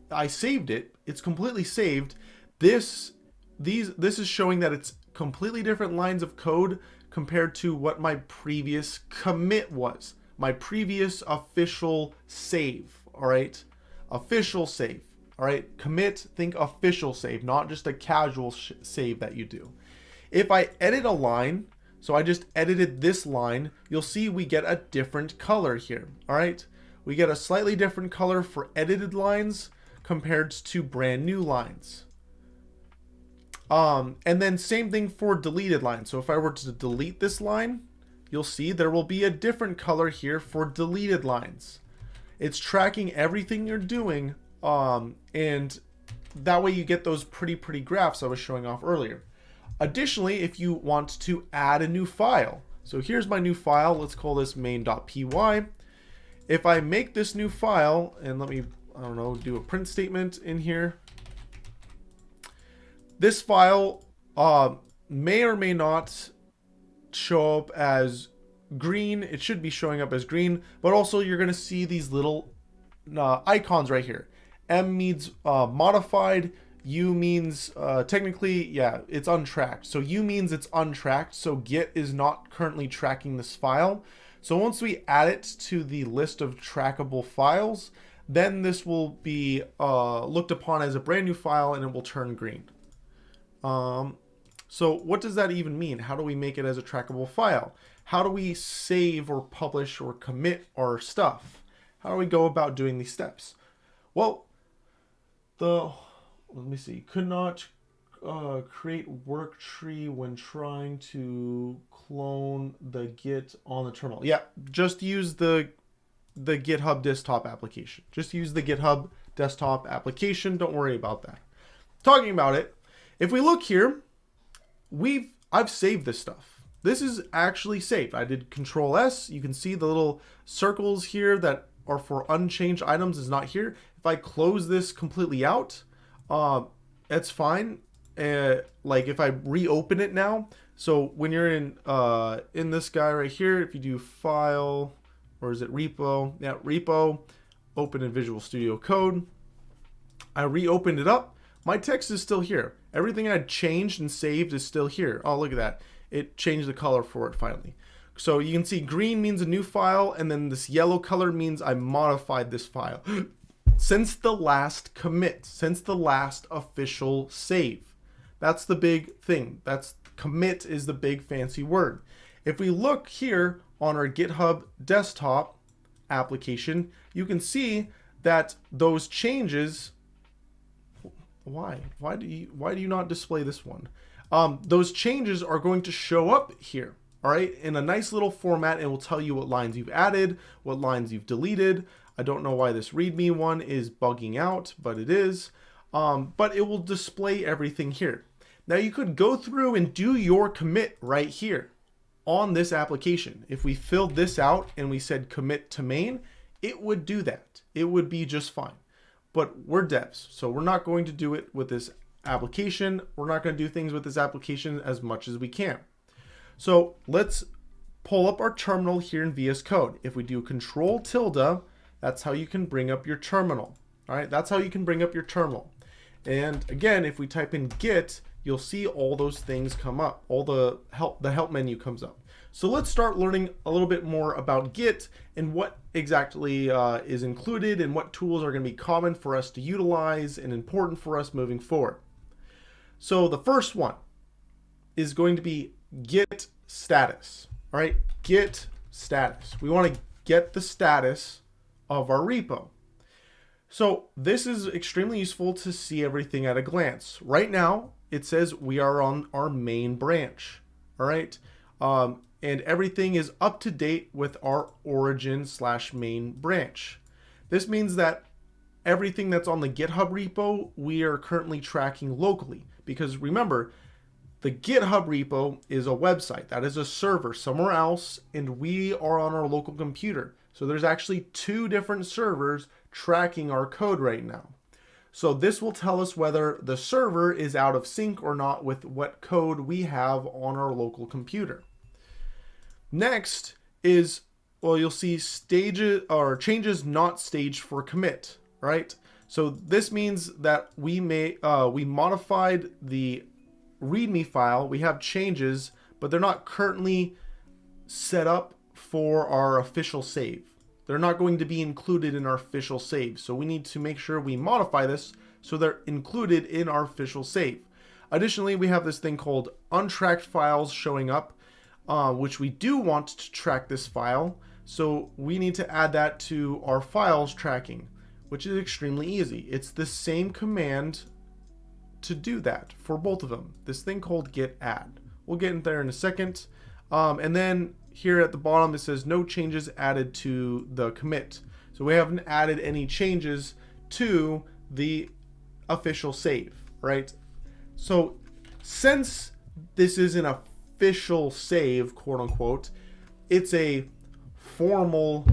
I saved it, it's completely saved. This is showing that it's completely different lines of code compared to what my previous commit was, my previous official save. All right, official save. All right, commit, think official save, not just a casual save that you do. If I edit a line, so I just edited this line, you'll see we get a different color here. All right, we get a slightly different color for edited lines compared to brand new lines. And then same thing for deleted lines. So if I were to delete this line, you'll see there will be a different color here for deleted lines. It's tracking everything you're doing, and that way you get those pretty graphs I was showing off earlier. Additionally, if you want to add a new file, so here's my new file, let's call this main.py. If I make this new file, and let me, I don't know, do a print statement in here, this file may or may not show up as green. It should be showing up as green, but also you're going to see these little icons right here. M means modified, U means technically, yeah, it's untracked. So U means it's untracked, so Git is not currently tracking this file. So once we add it to the list of trackable files, then this will be looked upon as a brand new file and it will turn green. So what does that even mean? How do we make it as a trackable file? How do we save or publish or commit our stuff? How do we go about doing these steps? Well, let me see, could not create work tree when trying to clone the Git on the terminal. Yeah, just use the GitHub desktop application. Just use the GitHub desktop application. Don't worry about that. Talking about it, if we look here, I've saved this stuff. This is actually saved. I did Control S. You can see the little circles here that are for unchanged items is not here. If I close this completely out, it's fine. Like if I reopen it now, so when you're in this guy right here, if you do file, or is it repo? Yeah, repo, open in Visual Studio Code. I reopened it up. My text is still here. Everything I changed and saved is still here. Oh, look at that. It changed the color for it finally. So you can see green means a new file, and then this yellow color means I modified this file. Since the last commit, since the last official save. That's the big thing. That's commit is the big fancy word. If we look here on our GitHub desktop application, you can see that those changes, why do you not display this one? Those changes are going to show up here, all right, in a nice little format, and will tell you what lines you've added, what lines you've deleted. I don't know why this README one is bugging out, but it is. But it will display everything here. Now you could go through and do your commit right here on this application. If we filled this out and we said commit to main, it would do that. It would be just fine. But we're devs, so we're not going to do it with this application. We're not going to do things with this application as much as we can. So let's pull up our terminal here in VS Code. If we do Control tilde, that's how you can bring up your terminal. All right, that's how you can bring up your terminal. And again, if we type in Git, you'll see all those things come up. All the help menu comes up. So let's start learning a little bit more about Git and what exactly is included and what tools are going to be common for us to utilize and important for us moving forward. So the first one is going to be Git status. All right, Git status. We want to get the status of our repo. So this is extremely useful to see everything at a glance. Right now, it says we are on our main branch. All right. And everything is up to date with our origin/main branch. This means that everything that's on the GitHub repo, we are currently tracking locally. Because remember, the GitHub repo is a website. That is a server somewhere else, and we are on our local computer. So there's actually two different servers tracking our code right now. So this will tell us whether the server is out of sync or not with what code we have on our local computer. Next is, well, you'll see stages or changes not staged for commit, right? So this means that we modified the README file, we have changes, but they're not currently set up for our official save. They're not going to be included in our official save. So we need to make sure we modify this so they're included in our official save. Additionally, we have this thing called untracked files showing up, which we do want to track this file. So we need to add that to our files tracking, which is extremely easy. It's the same command to do that for both of them. This thing called git add. We'll get in there in a second. And then here at the bottom, it says no changes added to the commit. So we haven't added any changes to the official save, right? So since this is an official save, quote unquote, it's a formal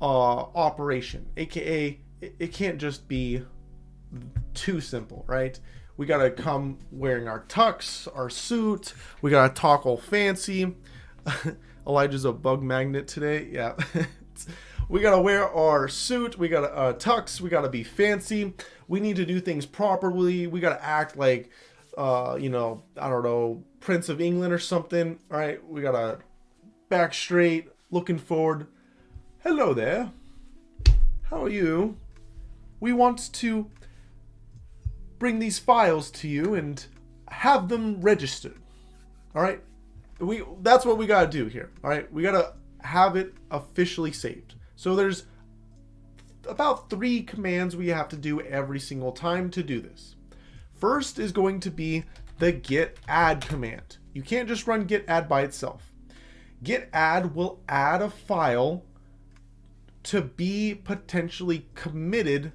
operation, aka it can't just be too simple, right? We gotta come wearing our tux, our suit, we gotta talk all fancy. Elijah's a bug magnet today. Yeah. We gotta wear our suit, we gotta tux, we gotta be fancy, we need to do things properly, we gotta act like you know, I don't know, Prince of England or something. All right, we gotta back straight, looking forward. Hello there, how are you? We want to bring these files to you and have them registered. All right, that's what we gotta do here. All right, we gotta have it officially saved. So there's about 3 commands we have to do every single time to do this. First is going to be the git add command. You can't just run git add by itself. Git add will add a file to be potentially committed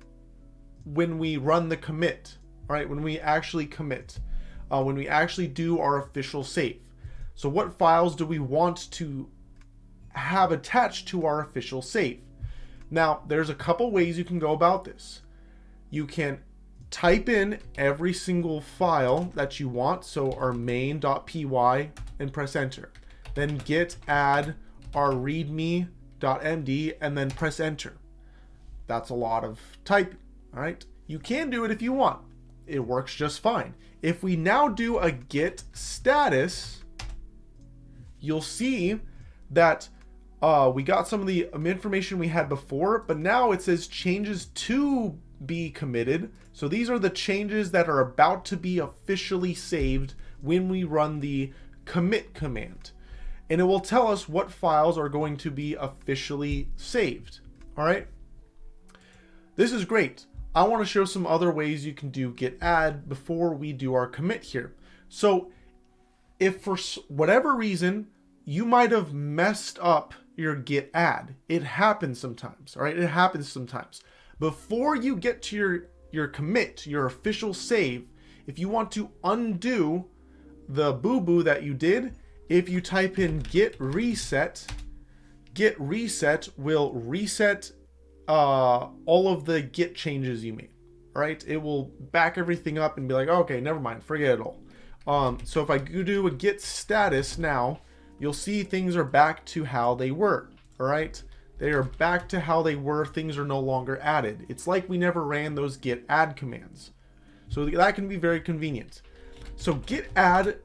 when we run the commit. All right, when we actually commit, when we actually do our official save. So what files do we want to have attached to our official save? Now, there's a couple ways you can go about this. You can type in every single file that you want, so our main.py, and press enter. Then git add our readme.md and then press enter. That's a lot of typing, all right? You can do it if you want. It works just fine. If we now do a git status, you'll see that we got some of the information we had before, but now it says changes to be committed. So these are the changes that are about to be officially saved when we run the commit command. And it will tell us what files are going to be officially saved. All right. This is great. I want to show some other ways you can do git add before we do our commit here. So if for whatever reason you might have messed up your git add, it happens sometimes. All right, it happens sometimes. Before you get to your commit, your official save, if you want to undo the boo-boo that you did, if you type in git reset will reset all of the git changes you made. All right, it will back everything up and be like, okay, never mind, forget it all. So if I do a git status now, you'll see things are back to how they were. All right, they are back to how they were. Things are no longer added. It's like we never ran those git add commands. So that can be very convenient. So git add,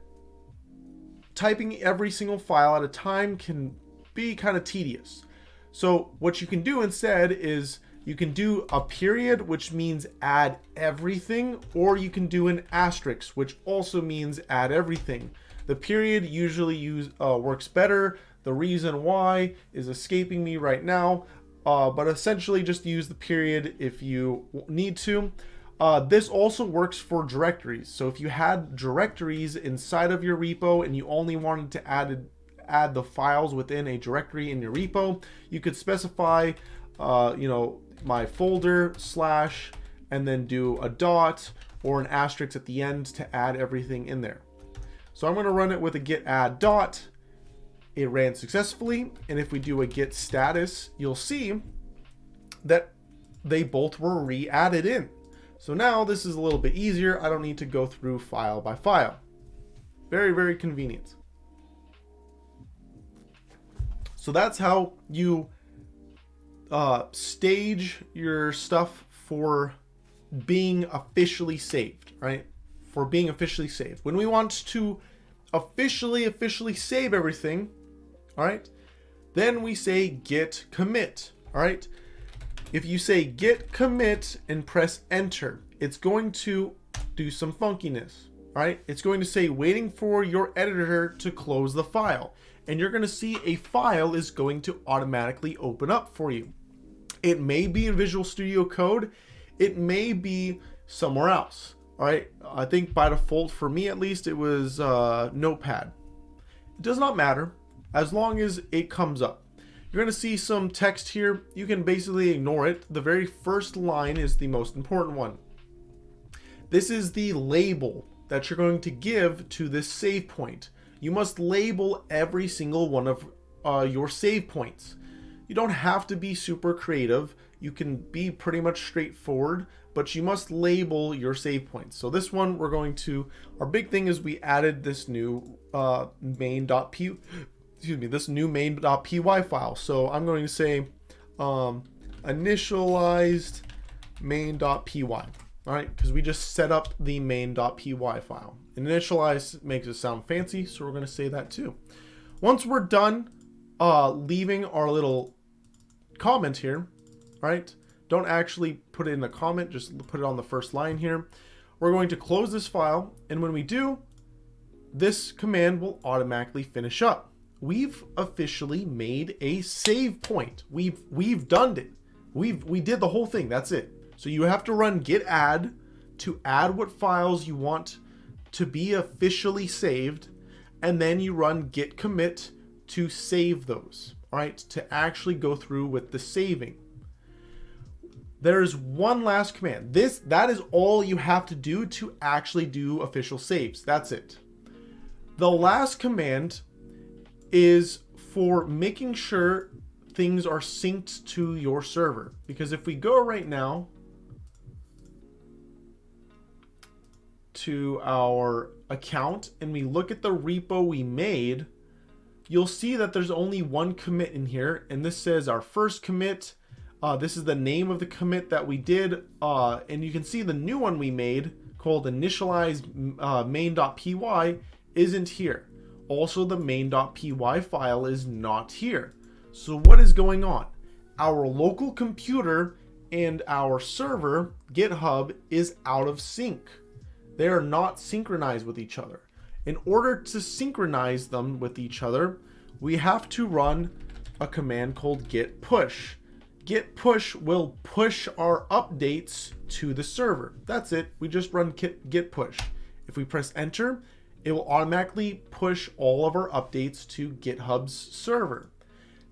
typing every single file at a time can be kind of tedious. So what you can do instead is you can do a period, which means add everything, or you can do an asterisk, which also means add everything. The period usually works better. The reason why is escaping me right now, but essentially just use the period if you need to. This also works for directories. So if you had directories inside of your repo and you only wanted to add the files within a directory in your repo, you could specify, my folder / and then do a dot or an asterisk at the end to add everything in there. So I'm going to run it with a git add dot. It ran successfully. And if we do a git status, you'll see that they both were re-added in. So now this is a little bit easier. I don't need to go through file by file. Very, very convenient. So that's how you stage your stuff for being officially saved, right? for being officially saved. When we want to officially save everything, all right, then we say git commit. All right, if you say git commit and press enter, it's going to do some funkiness. All right, it's going to say waiting for your editor to close the file, and you're going to see a file is going to automatically open up for you. It may be in Visual Studio Code, it may be somewhere else. All right, I think by default for me at least it was Notepad. It does not matter as long as it comes up. You're going to see some text here. You can basically ignore it. The very first line is the most important one. This is the label that you're going to give to this save point. You must label every single one of your save points. You don't have to be super creative. You can be pretty much straightforward, but you must label your save points. So this one we're going to, our big thing is we added this new main.py file. So I'm going to say initialized main.py. All right, because we just set up the main.py file. Initialize makes it sound fancy, so we're going to say that too. Once we're done leaving our little comment here, right? Don't actually put it in a comment, just put it on the first line here. We're going to close this file, and when we do, this command will automatically finish up. We've officially made a save point. We've done it. We did the whole thing. That's it. So you have to run git add to add what files you want to be officially saved, and then you run git commit to save those, all right, to actually go through with the saving. There's one last command. That is all you have to do to actually do official saves. That's it. The last command is for making sure things are synced to your server, because if we go right now to our account and we look at the repo we made, you'll see that there's only one commit in here, and this says our first commit. This is the name of the commit that we did, and you can see the new one we made called initialize main.py isn't here. Also, the main.py file is not here. So what is going on? Our local computer and our server, GitHub, is out of sync. They are not synchronized with each other. In order to synchronize them with each other, we have to run a command called git push. Git push will push our updates to the server. That's it. We just run git push. If we press enter, it will automatically push all of our updates to GitHub's server.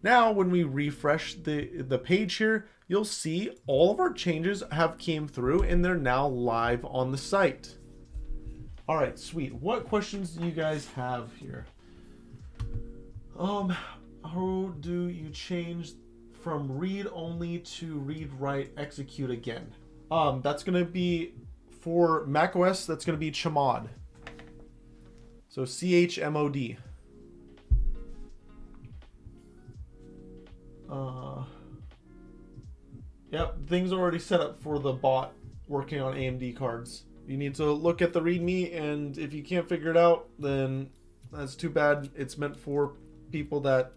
Now, when we refresh the page here, you'll see all of our changes have came through and they're now live on the site. All right, sweet. What questions do you guys have here? How do you change from read only to read write execute again? That's going to be for macOS. That's going to be chmod. So chmod. Yep, things are already set up for the bot working on AMD cards. You need to look at the README, and if you can't figure it out, then that's too bad. It's meant for people that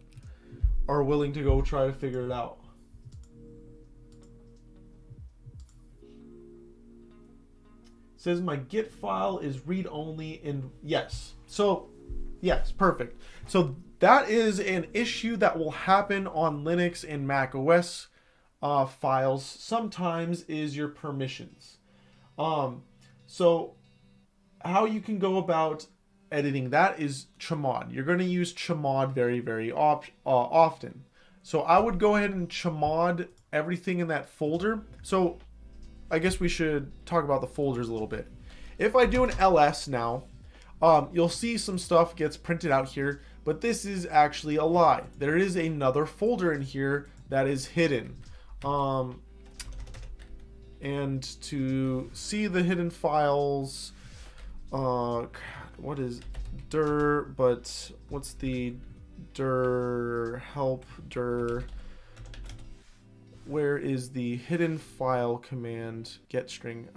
are willing to go try to figure it out. It says my Git file is read only, and yes. So, yes, perfect. So that is an issue that will happen on Linux and Mac OS files. Sometimes is your permissions. So how you can go about editing that is chmod. You're going to use chmod very, very often. So I would go ahead and chmod everything in that folder. So I guess we should talk about the folders a little bit. If I do an ls now, you'll see some stuff gets printed out here, but this is actually a lie. There is another folder in here that is hidden. And to see the hidden files, what is dir, but what's the dir help dir? Where is the hidden file command? Get string,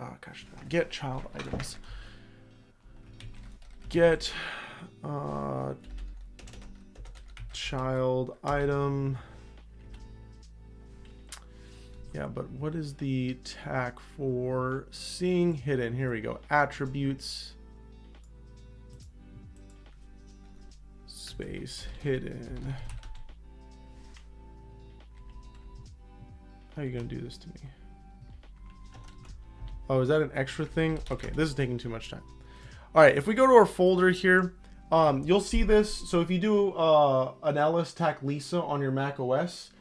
get child items. get child item. Yeah, but what is the tag for seeing hidden? Here we go. Attributes. Space hidden. How are you gonna do this to me? Oh, is that an extra thing? Okay, this is taking too much time. All right, if we go to our folder here, you'll see this. So if you do an ls tac Lisa on your Mac OS,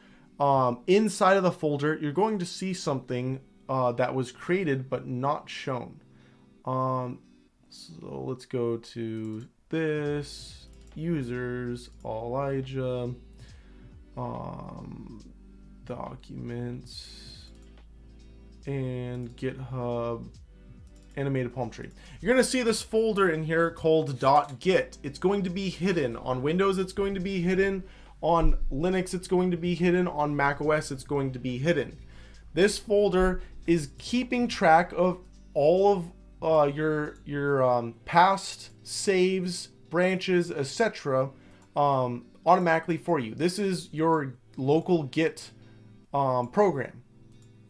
inside of the folder, you're going to see something that was created but not shown. So let's go to this, users, Elijah, documents, and GitHub, animated palm tree. You're going to see this folder in here called .git. It's going to be hidden. On Windows, it's going to be hidden. On Linux, it's going to be hidden. On Mac OS, it's going to be hidden. This folder is keeping track of all of your past saves, branches, etc. Automatically for you. This is your local Git program.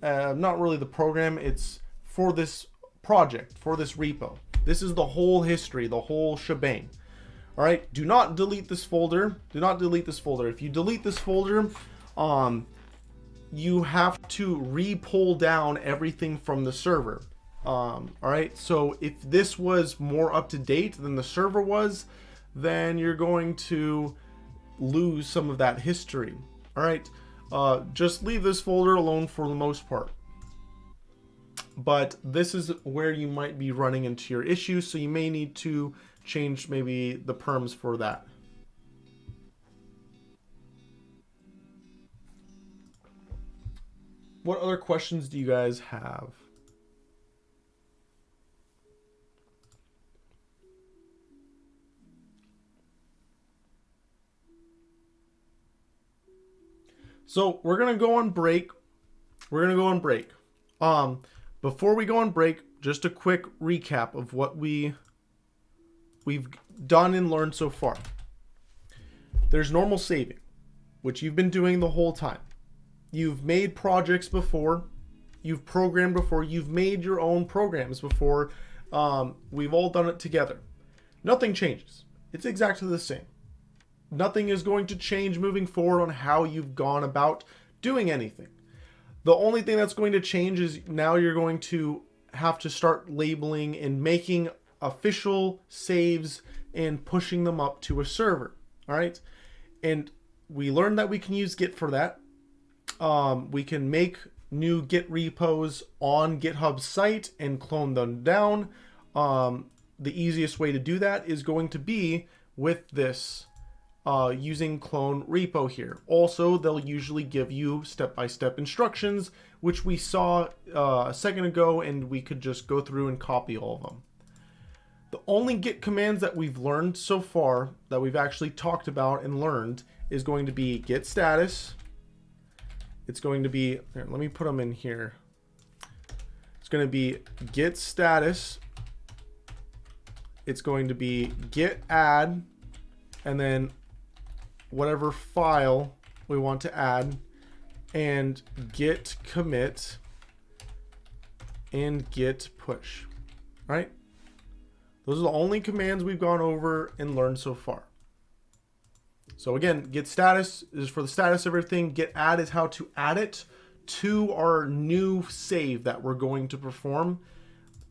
Not really the program, it's for this project, for this repo. This is the whole history, the whole shebang. All right, do not delete this folder. Do not delete this folder. If you delete this folder, you have to re-pull down everything from the server. All right, so if this was more up to date than the server was, then you're going to lose some of that history. All right, just leave this folder alone for the most part. But this is where you might be running into your issues, so you may need to change maybe the perms for that. What other questions do you guys have? So we're gonna go on break. Before we go on break, just a quick recap of what we've done and learned so far. There's normal saving, which you've been doing the whole time. You've made projects before, you've programmed before, you've made your own programs before. We've all done it together. Nothing changes. It's exactly the same. Nothing is going to change moving forward on how you've gone about doing anything. The only thing that's going to change is now you're going to have to start labeling and making official saves and pushing them up to a server. All right. And we learned that we can use Git for that. We can make new Git repos on GitHub's site and clone them down. The easiest way to do that is going to be with this using clone repo here. Also, they'll usually give you step-by-step instructions, which we saw a second ago, and we could just go through and copy all of them. The only Git commands that we've learned so far, that we've actually talked about and learned, is going to be git status. It's going to be, here, let me put them in here. It's going to be git status. It's going to be git add, and then whatever file we want to add, and git commit and git push. All right? Those are the only commands we've gone over and learned so far. So again, git status is for the status of everything. Git add is how to add it to our new save that we're going to perform.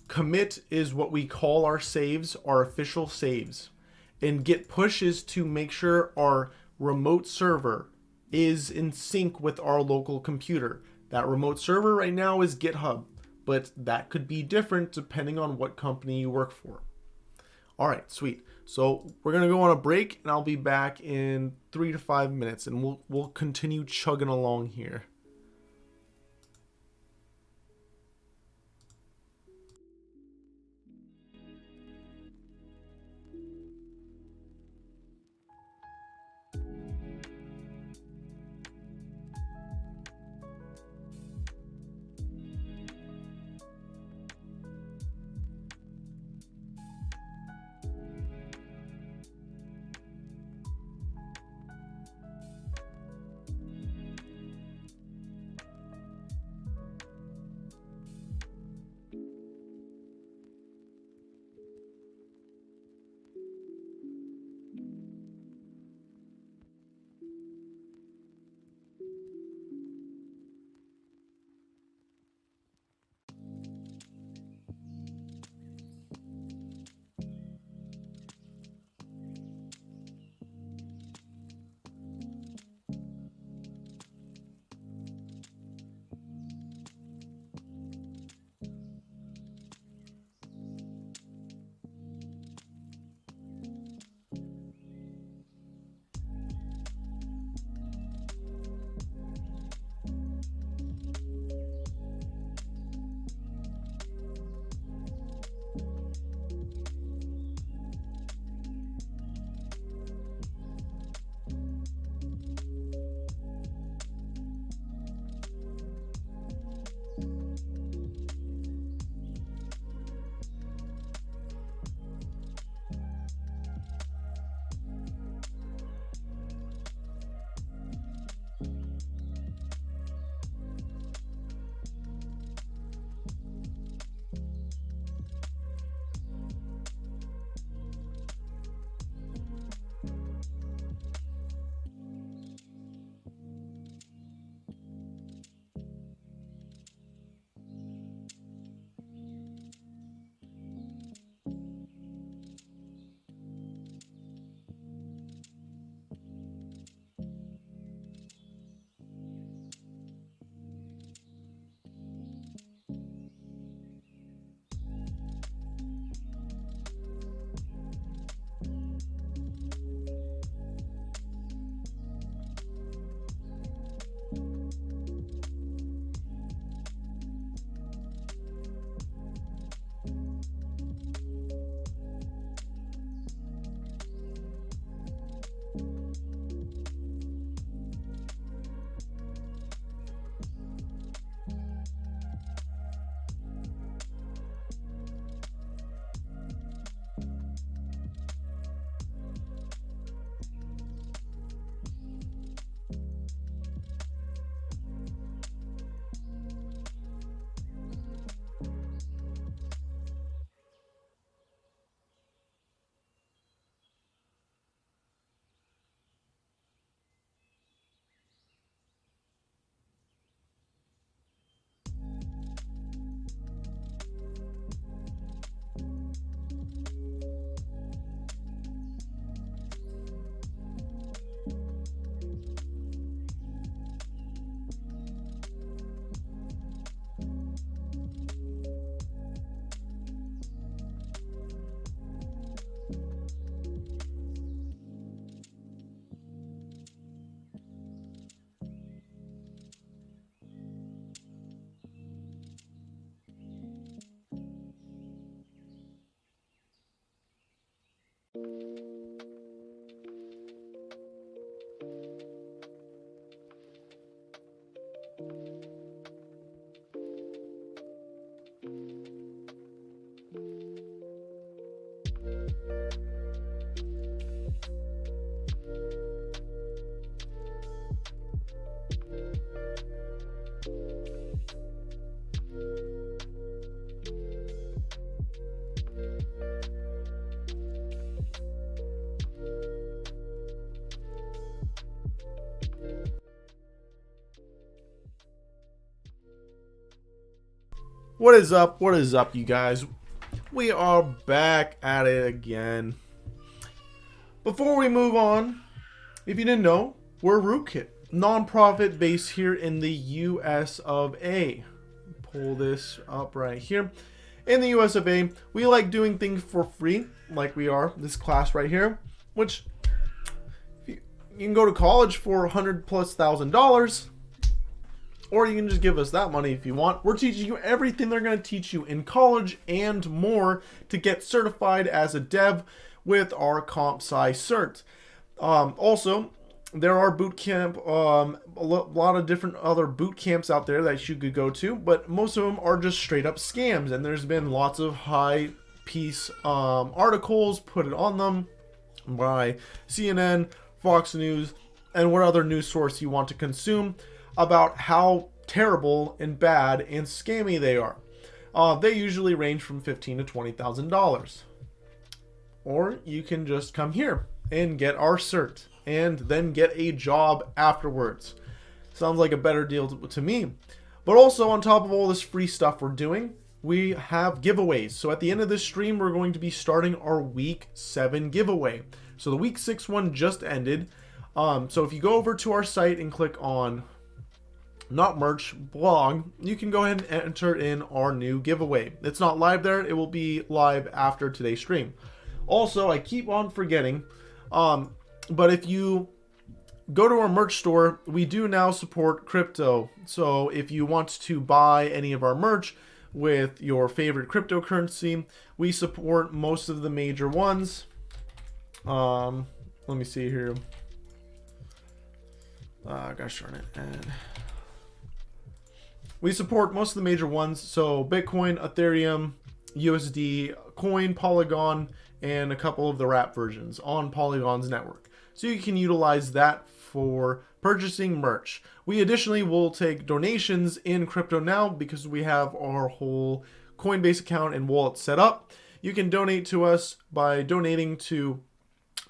Commit is what we call our saves, our official saves. And git push is to make sure our remote server is in sync with our local computer. That remote server right now is GitHub, but that could be different depending on what company you work for. All right, sweet. So we're gonna go on a break, and I'll be back in 3 to 5 minutes, and we'll continue chugging along here. What is up? What is up, you guys? We are back at it again. Before we move on, if you didn't know, we're Rootkit, non-profit based here in the US of A. Pull this up right here. In the US of A, we like doing things for free, like we are this class right here, which you can go to college for $100,000+, or you can just give us that money if you want. We're teaching you everything they're going to teach you in college and more to get certified as a dev with our comp sci cert. Also, there are boot camp, a lot of different other boot camps out there that you could go to, but most of them are just straight up scams, and there's been lots of high piece articles put on them by CNN, Fox News, and what other news source you want to consume about how terrible and bad and scammy they are. They usually range from $15,000 to $20,000. Or you can just come here and get our cert and then get a job afterwards. Sounds like a better deal to me. But also, on top of all this free stuff we're doing, we have giveaways. So at the end of this stream, we're going to be starting our week 7 giveaway. So the week 6 one just ended. So if you go over to our site and click on not merch, blog, you can go ahead and enter in our new giveaway. It's not live there. It will be live after today's stream. Also, I keep on forgetting, but if you go to our merch store, we do now support crypto. So if you want to buy any of our merch with your favorite cryptocurrency, we support most of the major ones. Let me see here. Gosh darn it. And we support most of the major ones. So Bitcoin, Ethereum, USD, Coin, Polygon, and a couple of the wrap versions on Polygon's network. So you can utilize that for purchasing merch. We additionally will take donations in crypto now because we have our whole Coinbase account and wallet set up. You can donate to us by donating to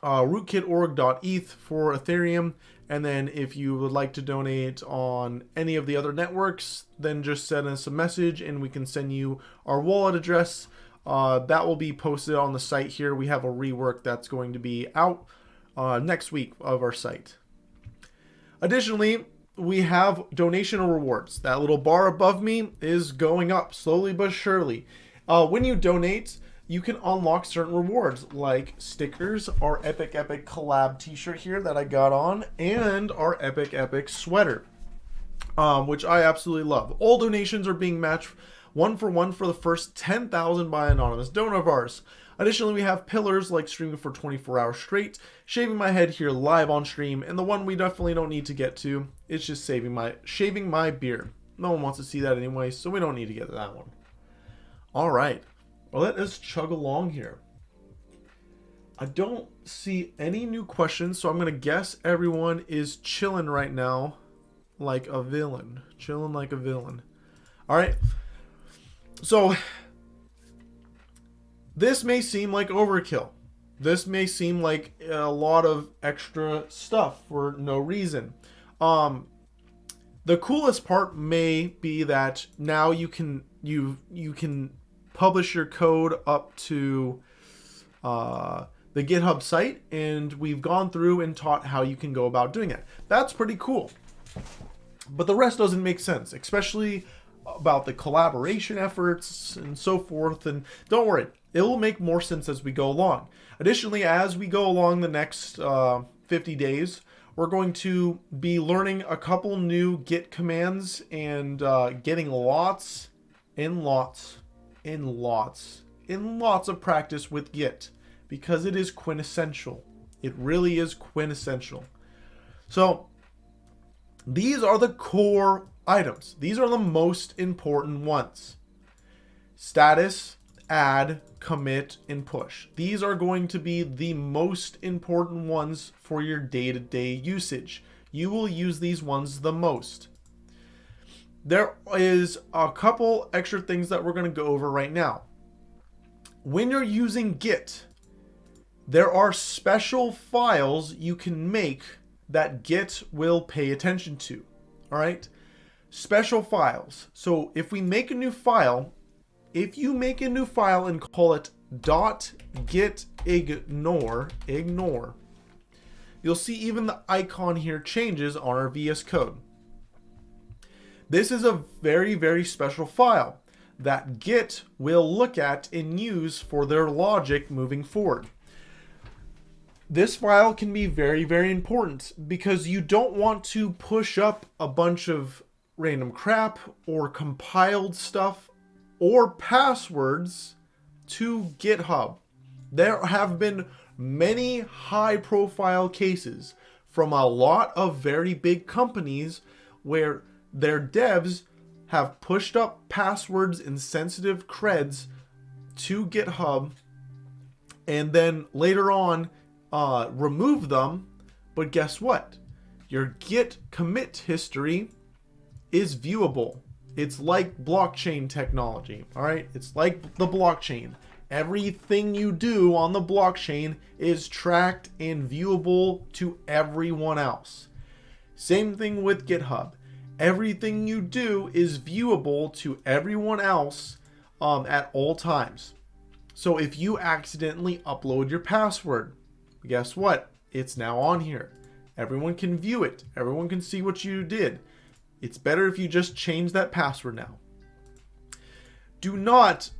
rootkit.org.eth for Ethereum. And then if you would like to donate on any of the other networks, then just send us a message and we can send you our wallet address. That will be posted on the site here. We have a rework that's going to be out next week of our site. Additionally, we have donation rewards. That little bar above me is going up slowly but surely. When you donate, you can unlock certain rewards like stickers, our Epic collab t-shirt here that I got on, and our Epic sweater, which I absolutely love. All donations are being matched 1-for-1 for the first 10,000 by anonymous donor of ours. Additionally, we have pillars like streaming for 24 hours straight, shaving my head here live on stream, and the one we definitely don't need to get to, it's just shaving my beard. No one wants to see that anyway, so we don't need to get to that one. All right. Well, let us chug along here. I don't see any new questions, so I'm going to guess everyone is chilling right now like a villain. Chilling like a villain. All right. So, this may seem like overkill. This may seem like a lot of extra stuff for no reason. The coolest part may be that now you can publish your code up to the GitHub site, and we've gone through and taught how you can go about doing it. That's pretty cool. But the rest doesn't make sense, especially about the collaboration efforts and so forth. And don't worry, it will make more sense as we go along. Additionally, as we go along the next 50 days, we're going to be learning a couple new Git commands and getting lots of practice with Git, because it is quintessential. It really is quintessential. So these are the core items. These are the most important ones. Status, add, commit, and push. These are going to be the most important ones for your day-to-day usage. You will use these ones the most. There is a couple extra things that we're going to go over right now. When you're using Git, there are special files you can make that Git will pay attention to. All right. special files. So if we make a new file, if you make a new file and call it .gitignore, you'll see even the icon here changes on our VS Code. This is a very, very special file that Git will look at and use for their logic moving forward. This file can be very, very important because you don't want to push up a bunch of random crap or compiled stuff or passwords to GitHub. There have been many high-profile cases from a lot of very big companies where their devs have pushed up passwords and sensitive creds to GitHub and then later on remove them. But guess what? Your Git commit history is viewable. It's like blockchain technology, all right? It's like the blockchain. Everything you do on the blockchain is tracked and viewable to everyone else. Same thing with GitHub. Everything you do is viewable to everyone else at all times. So if you accidentally upload your password, guess what? It's now on here. Everyone can view it. Everyone can see what you did. It's better if you just change that password now. Do not,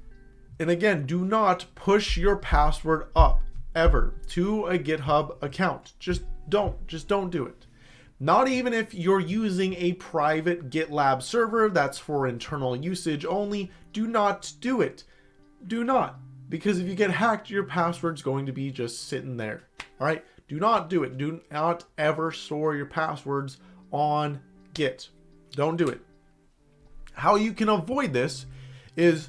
and again, do not push your password up ever to a GitHub account. Just don't do it. Not even if you're using a private GitLab server that's for internal usage only. Do not do it. Do not. Because if you get hacked, your password's going to be just sitting there. All right? Do not do it. Do not ever store your passwords on Git. Don't do it. How you can avoid this is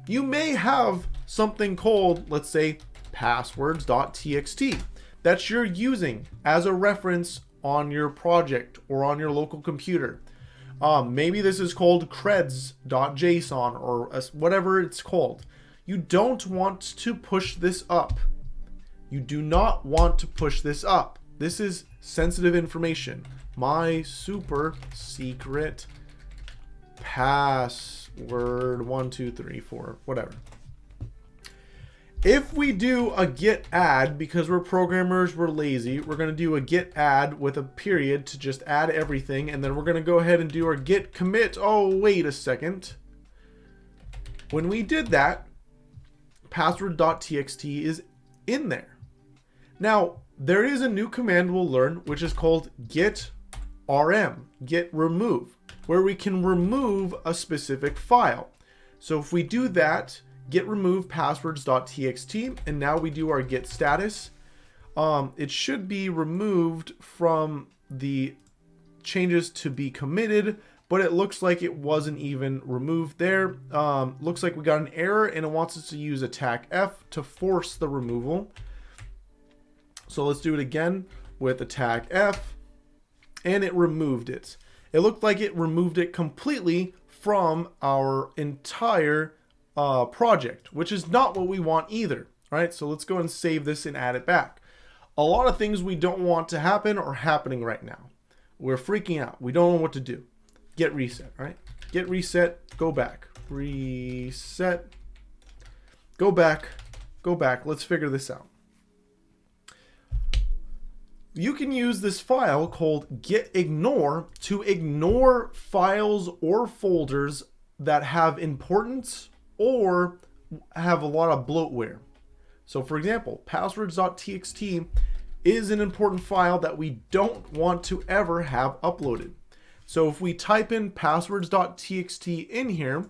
you may have something called, let's say, passwords.txt that you're using as a reference on your project or on your local computer. Maybe this is called creds.json or whatever it's called. You don't want to push this up. You do not want to push this up. This is sensitive information. My super secret password 1 2 3 4 whatever. If we do a git add, because we're programmers, we're lazy, we're going to do a git add with a period to just add everything, and then we're going to go ahead and do our git commit. Oh, wait a second. When we did that, password.txt is in there. Now, there is a new command we'll learn, which is called git rm, git remove, where we can remove a specific file. So if we do that, git remove passwords.txt, and now we do our git status, it should be removed from the changes to be committed, but it looks like it wasn't even removed there. Looks like we got an error and it wants us to use attack F to force the removal. So let's do it again with attack F, and it removed it. It looked like it removed it completely from our entire project, which is not what we want either. All right, so let's go and save this and add it back. A lot of things we don't want to happen are happening right now. We're freaking out. We don't know what to do. Get reset, all right? Get reset, go back. Reset, go back, go back. Let's figure this out. You can use this file called gitignore to ignore files or folders that have importance or have a lot of bloatware. So for example, passwords.txt is an important file that we don't want to ever have uploaded. So if we type in passwords.txt in here,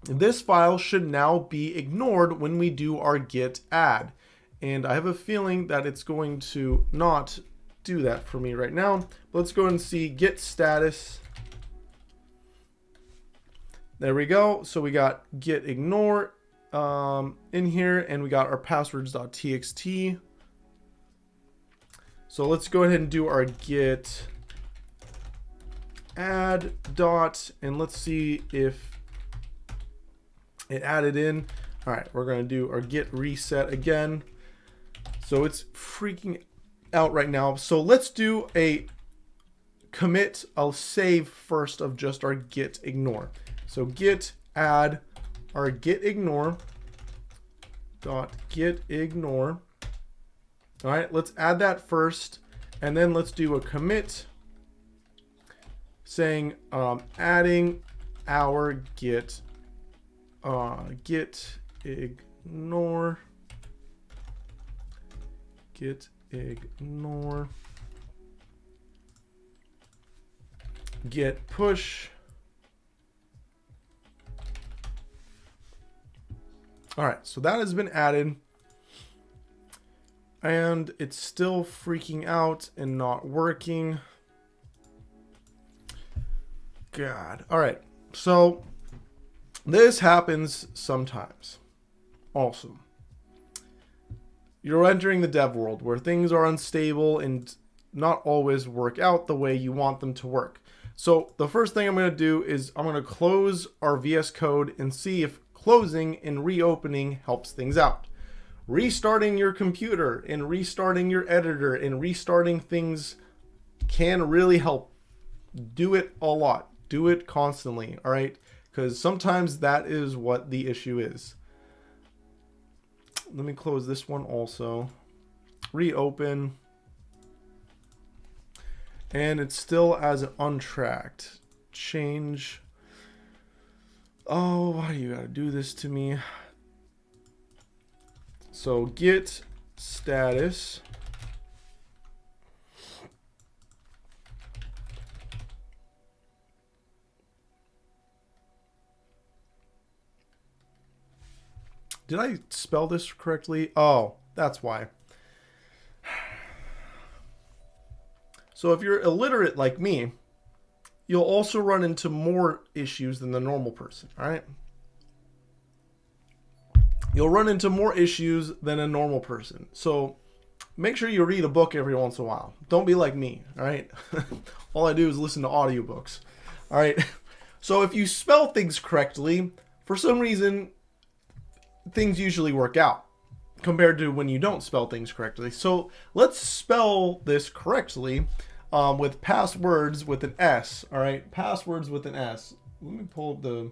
this file should now be ignored when we do our git add. And I have a feeling that it's going to not do that for me right now. But let's go and see git status. There we go. So we got git ignore in here, and we got our passwords.txt. So let's go ahead and do our git add dot, and let's see if it added in. All right, we're going to do our git reset again. So it's freaking out right now. So let's do a commit a save first of just our git ignore. So git add our git ignore dot git ignore. All right, let's add that first, and then let's do a commit saying adding our git ignore git push. All right, so that has been added, and it's still freaking out and not working. God. All right, so this happens sometimes. Also, you're entering the dev world where things are unstable and not always work out the way you want them to work. So the first thing I'm going to do is I'm going to close our VS Code and see if closing and reopening helps things out. Restarting your computer and restarting your editor and restarting things can really help. Do it a lot. Do it constantly, all right? Because sometimes that is what the issue is. Let me close this one also. Reopen. And it's still as untracked. Change. Oh, why do you gotta do this to me? So git status. Did I spell this correctly? Oh, that's why. So if you're illiterate like me, you'll also run into more issues than the normal person, all right? You'll run into more issues than a normal person. So make sure you read a book every once in a while. Don't be like me, all right? All I do is listen to audiobooks, all right? So if you spell things correctly, for some reason, things usually work out compared to when you don't spell things correctly. So let's spell this correctly with passwords with an S. All right, passwords with an S. Let me pull up the.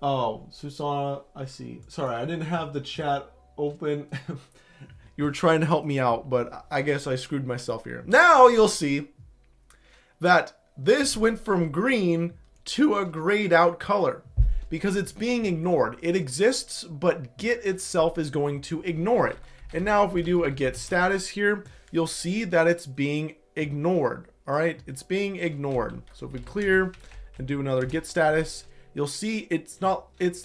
Oh, Susanna, I see. Sorry, I didn't have the chat open. You were trying to help me out, but I guess I screwed myself here. Now you'll see that this went from green to a grayed out color, because it's being ignored. It exists, but Git itself is going to ignore it. And now if we do a Git status here, you'll see that it's being ignored. All right, it's being ignored. So if we clear and do another Git status, you'll see it's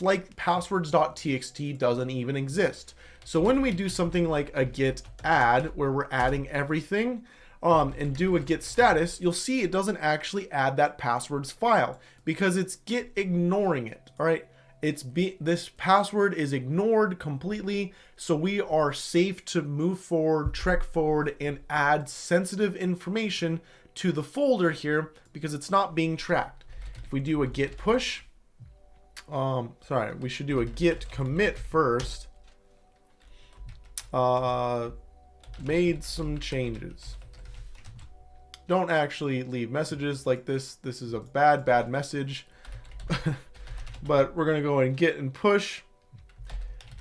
like passwords.txt doesn't even exist. So when we do something like a Git add, where we're adding everything, and do a Git status, you'll see it doesn't actually add that passwords file because it's Git ignoring it. All right, this password is ignored completely, so we are safe to move forward, trek forward, and add sensitive information to the folder here because it's not being tracked. If we do a Git push, sorry, we should do a Git commit first. Made some changes. Don't actually leave messages like this. This is a bad message. But we're going to go and Git and push.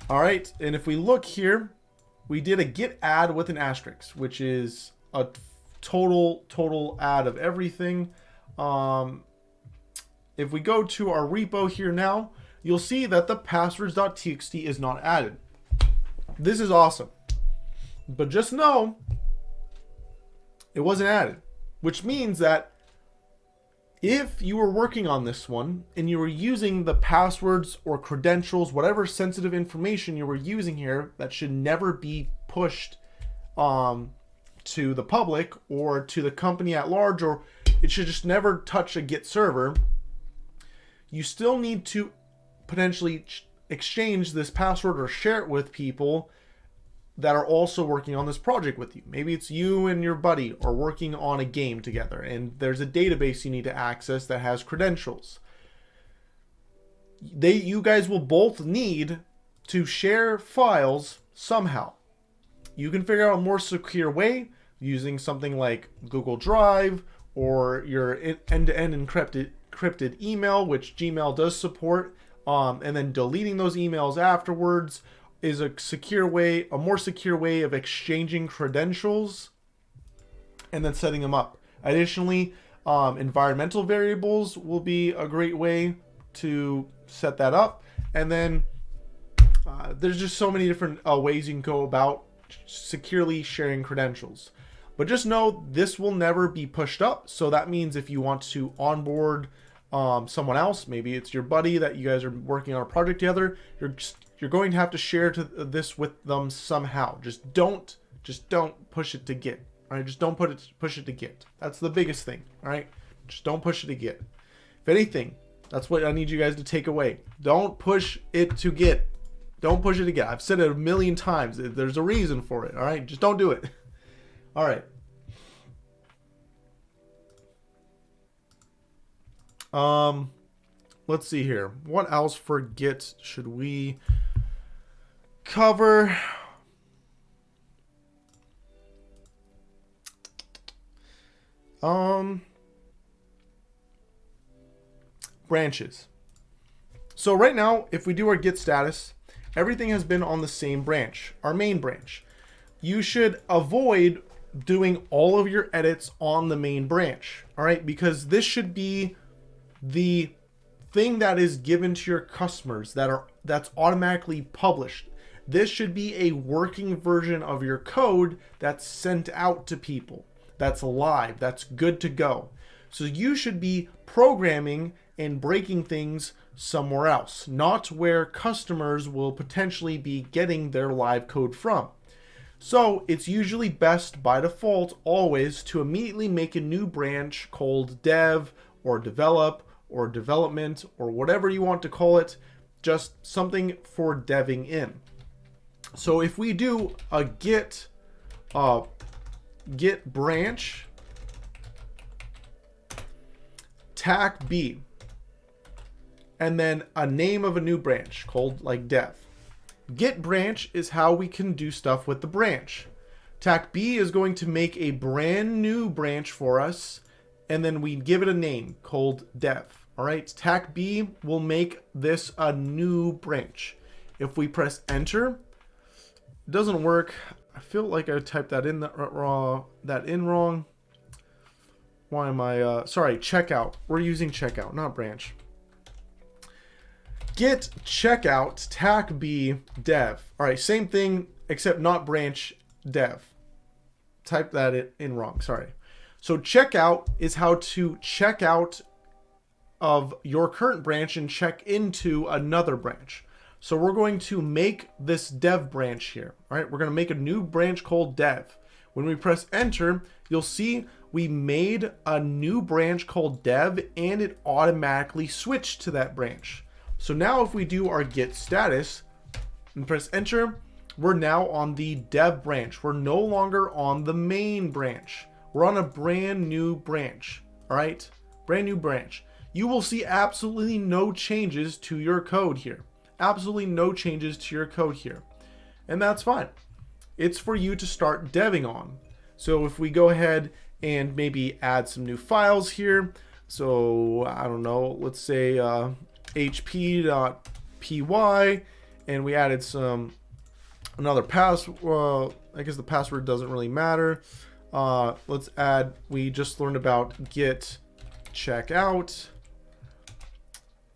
All right. And if we look here, we did a Git add with an asterisk, which is a total add of everything. If we go to our repo here now, you'll see that the passwords.txt is not added. This is awesome. But just know it wasn't added, which means that if you were working on this one and you were using the passwords or credentials, whatever sensitive information you were using here that should never be pushed to the public or to the company at large, or it should just never touch a Git server, you still need to potentially exchange this password or share it with people that are also working on this project with you. Maybe it's you and your buddy are working on a game together and there's a database you need to access that has credentials. You guys will both need to share files somehow. You can figure out a more secure way, using something like Google Drive or your end-to-end encrypted email, which Gmail does support, and then deleting those emails afterwards is a more secure way of exchanging credentials and then setting them up. Additionally, environmental variables will be a great way to set that up. And then there's just so many different ways you can go about securely sharing credentials. But just know this will never be pushed up. So that means if you want to onboard someone else, maybe it's your buddy that you guys are working on a project together, you're going to have to share this with them somehow. Just don't push it to Git. All right, just don't push it to Git. That's the biggest thing. All right, just don't push it to Git. If anything, that's what I need you guys to take away. Don't push it to Git. Don't push it to Git. I've said it a million times. There's a reason for it. All right, just don't do it. All right. Let's see here. What else for Git should we cover? Branches. So right now, if we do our Git status, everything has been on the same branch, our main branch. You should avoid doing all of your edits on the main branch, all right? Because this should be the thing that is given to your customers that's automatically published. This should be a working version of your code that's sent out to people, that's live, that's good to go. So you should be programming and breaking things somewhere else, not where customers will potentially be getting their live code from. So it's usually best by default always to immediately make a new branch called dev or develop or development or whatever you want to call it, just something for deving in. So if we do a git branch tac b and then a name of a new branch called like dev. Git branch is how we can do stuff with the branch. Tac b is going to make a brand new branch for us, and then we give it a name called dev. All right, tac b will make this a new branch. If we press enter, it doesn't work. I feel like I typed that in wrong. Why am I sorry, checkout. We're using checkout, not branch. Git checkout tac b dev. All right, same thing except not branch dev. Type that in wrong, sorry. So checkout is how to check out of your current branch and check into another branch. So we're going to make this dev branch here. All right, we're going to make a new branch called dev. When we press enter, you'll see we made a new branch called dev and it automatically switched to that branch. So now if we do our git status and press enter, we're now on the dev branch. We're no longer on the main branch. We're on a brand new branch. All right, brand new branch. You will see absolutely no changes to your code here. Absolutely no changes to your code here. And that's fine. It's for you to start deving on. So if we go ahead and maybe add some new files here. So I don't know, let's say hp.py, and we added another password. I guess the password doesn't really matter. Let's add, we just learned about git checkout.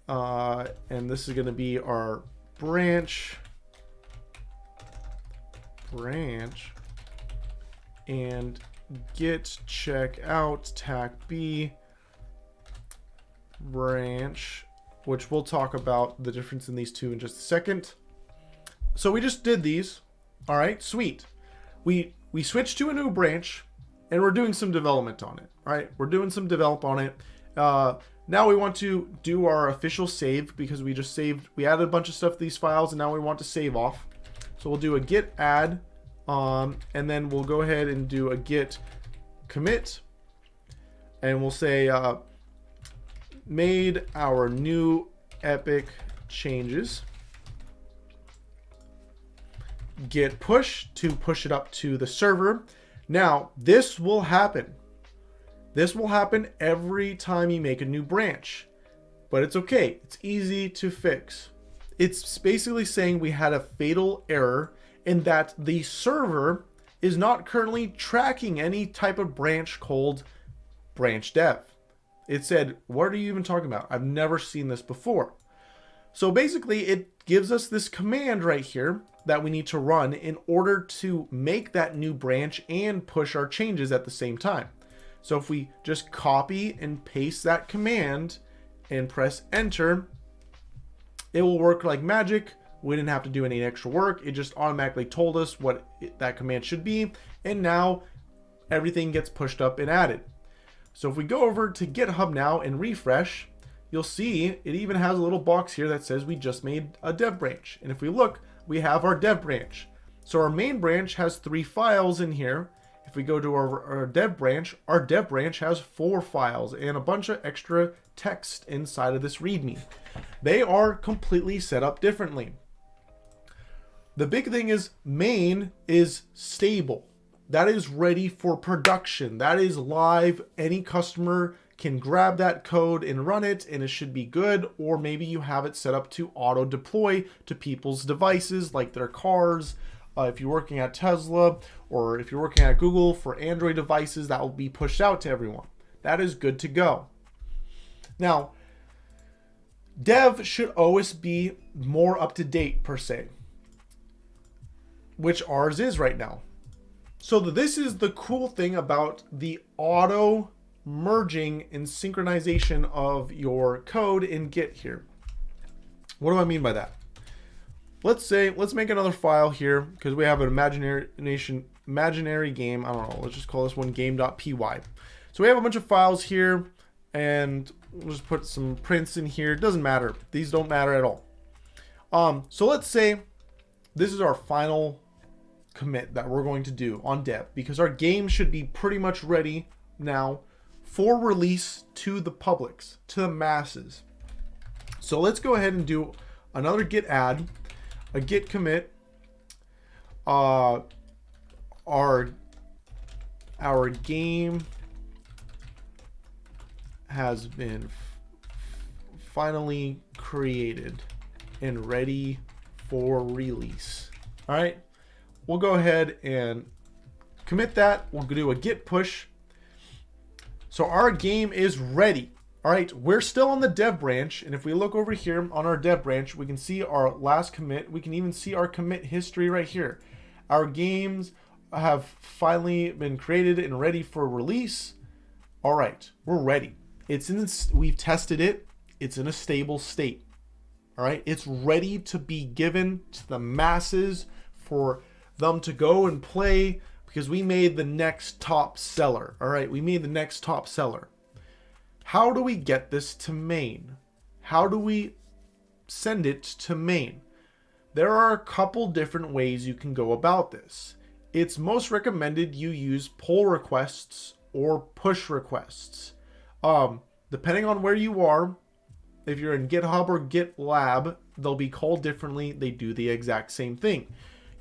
And this is going to be our branch, and git checkout tac b branch, which we'll talk about the difference in these two in just a second. So we just did these. All right, sweet. We switched to a new branch and we're doing some development on it. All right, we're doing some develop on it. Now we want to do our official save because we added a bunch of stuff to these files and now we want to save off. So we'll do a git add, and then we'll go ahead and do a git commit, and we'll say made our new epic changes. Git push to push it up to the server. Now, this will happen. This will happen every time you make a new branch, but it's okay. It's easy to fix. It's basically saying we had a fatal error in that the server is not currently tracking any type of branch called branch dev. It said, what are you even talking about? I've never seen this before. So basically it gives us this command right here that we need to run in order to make that new branch and push our changes at the same time. So if we just copy and paste that command and press enter, it will work like magic. We didn't have to do any extra work. It just automatically told us what that command should be. And now everything gets pushed up and added. So if we go over to GitHub now and refresh, you'll see it even has a little box here that says we just made a dev branch. And if we look, we have our dev branch. So our main branch has 3 files in here. If we go to our dev branch has 4 files and a bunch of extra text inside of this README. They are completely set up differently. The big thing is main is stable. That is ready for production. That is live. Any customer can grab that code and run it and it should be good. Or maybe you have it set up to auto deploy to people's devices like their cars. If you're working at Tesla or if you're working at Google for Android devices, that will be pushed out to everyone. That is good to go. Now, dev should always be more up to date per se, which ours is right now. So this is the cool thing about the auto merging and synchronization of your code in Git here. What do I mean by that? Let's make another file here because we have an imaginary game. I don't know. Let's just call this one game.py. So we have a bunch of files here and we'll just put some prints in here. It doesn't matter. These don't matter at all. So let's say this is our final commit that we're going to do on dev because our game should be pretty much ready now for release to the publics, to the masses. So let's go ahead and do another git add, a git commit. Our game has been finally created and ready for release. All right, we'll go ahead and commit that. We'll do a git push. So our game is ready. All right, we're still on the dev branch. And if we look over here on our dev branch, we can see our last commit. We can even see our commit history right here. Our games have finally been created and ready for release. All right, we're ready. We've tested it. It's in a stable state. All right, it's ready to be given to the masses for them to go and play because we made the next top seller. All right, we made the next top seller. How do we get this to main? How do we send it to main? There are a couple different ways you can go about this. It's most recommended you use pull requests or push requests. Depending on where you are, if you're in GitHub or GitLab, they'll be called differently. They do the exact same thing.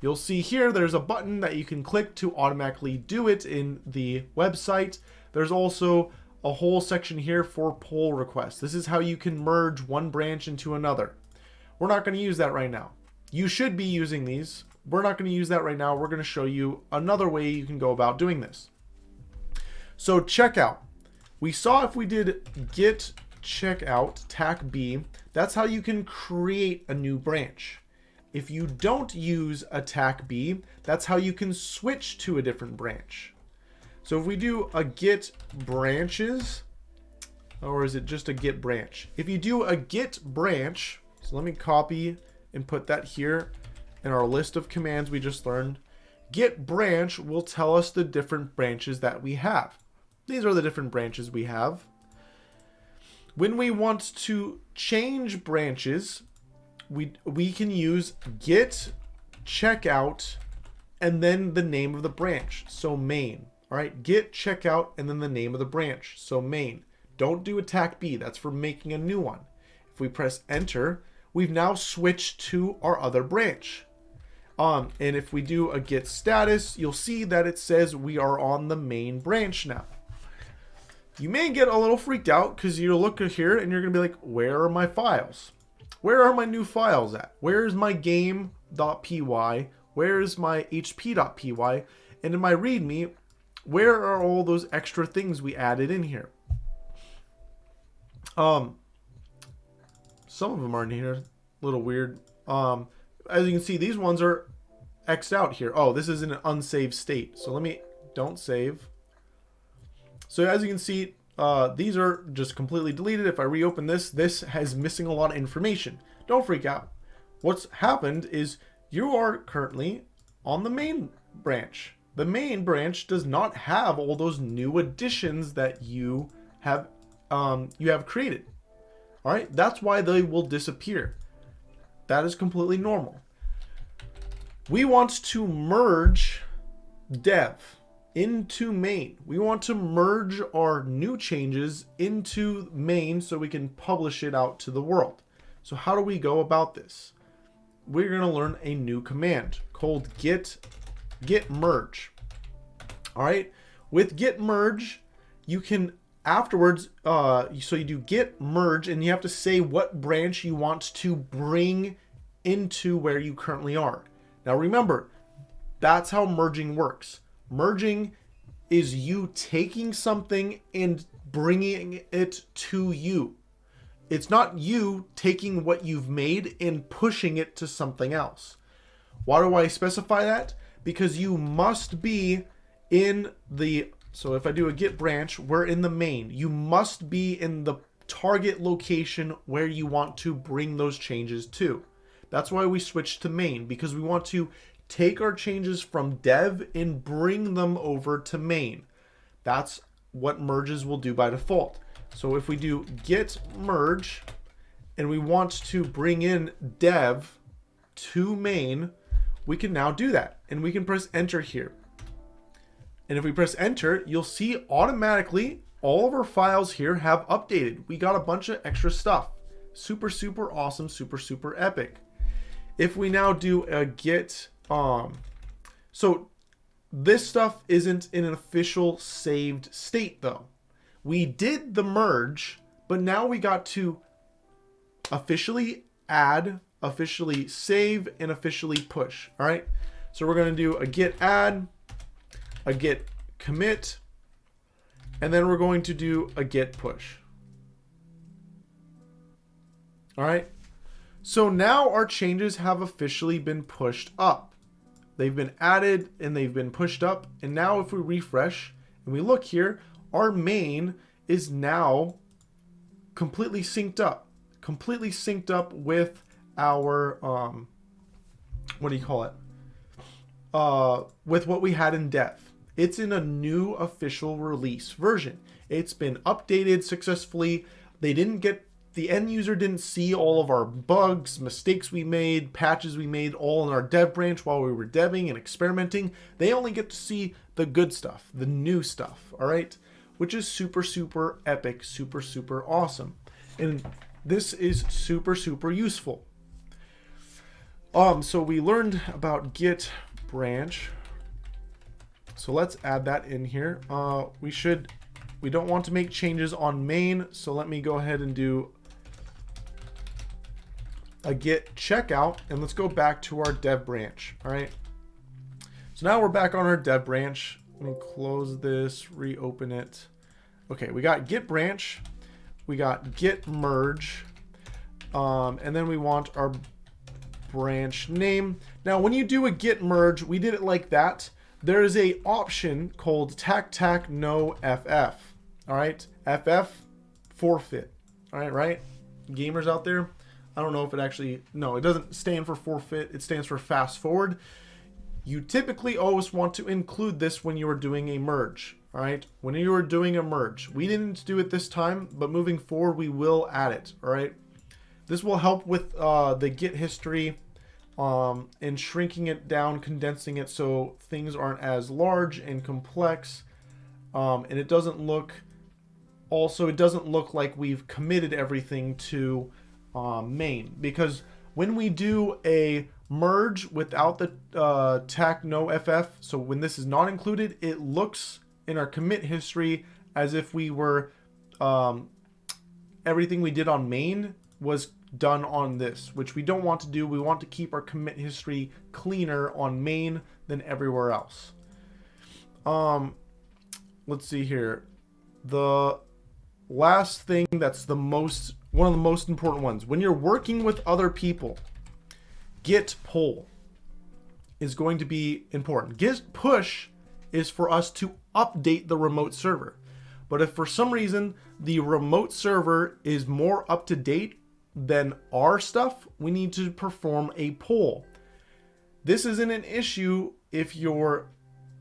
You'll see here there's a button that you can click to automatically do it in the website. There's also a whole section here for pull requests. This is how you can merge one branch into another. We're not going to use that right now. You should be using these. We're not going to use that right now. We're going to show you another way you can go about doing this. So checkout. We saw if we did git checkout tac b, that's how you can create a new branch. If you don't use a tac b, that's how you can switch to a different branch. So if we do a git branches, or is it just a git branch? If you do a git branch, so let me copy and put that here in our list of commands we just learned. Git branch will tell us the different branches that we have. These are the different branches we have. When we want to change branches, we can use git checkout and then the name of the branch, so main. All right, git checkout and then the name of the branch, so main. Don't do a tac b, that's for making a new one. If we press enter, we've now switched to our other branch. And if we do a git status, you'll see that it says we are on the main branch now. You may get a little freaked out because you look here and you're going to be like, where are my files? Where are my new files at? Where is my game.py? Where is my hp.py? And in my readme, where are all those extra things we added in here? Some of them aren't here. A little weird. As you can see, these ones are X'd out here. Oh, this is in an unsaved state. So don't save. So as you can see, these are just completely deleted. If I reopen this has missing a lot of information. Don't freak out. What's happened is you are currently on the main branch. The main branch does not have all those new additions that you have created. All right, that's why they will disappear. That is completely normal. We want to merge dev into main. We want to merge our new changes into main so we can publish it out to the world. So how do we go about this? We're going to learn a new command called git merge. All right, with git merge, you can afterwards, so you do git merge and you have to say what branch you want to bring into where you currently are. Now remember, that's how merging works. Merging is you taking something and bringing it to you. It's not you taking what you've made and pushing it to something else. Why do I specify that? Because you must be in the, so if I do a git branch, we're in the main. You must be in the target location where you want to bring those changes to. That's why we switched to main, because we want to take our changes from dev and bring them over to main. That's what merges will do by default. So if we do git merge and we want to bring in dev to main, we can now do that. And we can press enter here. And if we press enter, you'll see automatically all of our files here have updated. We got a bunch of extra stuff. Super, super awesome, super, super epic. If we now do a git, so this stuff isn't in an official saved state though. We did the merge, but now we got to officially add, officially save, and officially push. All right. So we're going to do a git add, a git commit, and then we're going to do a git push. All right. So now our changes have officially been pushed up. They've been added and they've been pushed up. And now if we refresh and we look here, our main is now completely synced up with our, what do you call it? With what we had in dev. It's in a new official release version. It's been updated successfully. The end user didn't see all of our bugs, mistakes we made, patches we made all in our dev branch while we were deving and experimenting. They only get to see the good stuff, the new stuff, all right? Which is super, super epic, super, super awesome. And this is super, super useful. So we learned about git branch. So let's add that in here. We don't want to make changes on main, so let me go ahead and do a git checkout, and let's go back to our dev branch. All right. So now we're back on our dev branch. Let me close this, reopen it. Okay, we got git branch, we got git merge, and then we want our branch name. Now, when you do a git merge, we did it like that. There is a option called tac no ff. All right, ff forfeit. All right, right? Gamers out there. I don't know if it actually, no, it doesn't stand for forfeit. It stands for fast forward. You typically always want to include this when you are doing a merge. All right, when you are doing a merge. We didn't do it this time, but moving forward, we will add it. All right. This will help with the Git history and shrinking it down, condensing it so things aren't as large and complex. And it doesn't look, also, it doesn't look like we've committed everything to main, because when we do a merge without the tac no ff. So when this is not included, it looks in our commit history as if we were everything we did on main was done on this, which we don't want to do. We want to keep our commit history cleaner on main than everywhere else. Let's see here. The last thing that's one of the most important ones. When you're working with other people, git pull is going to be important. Git push is for us to update the remote server. But if for some reason the remote server is more up to date than our stuff, we need to perform a pull. This isn't an issue if you're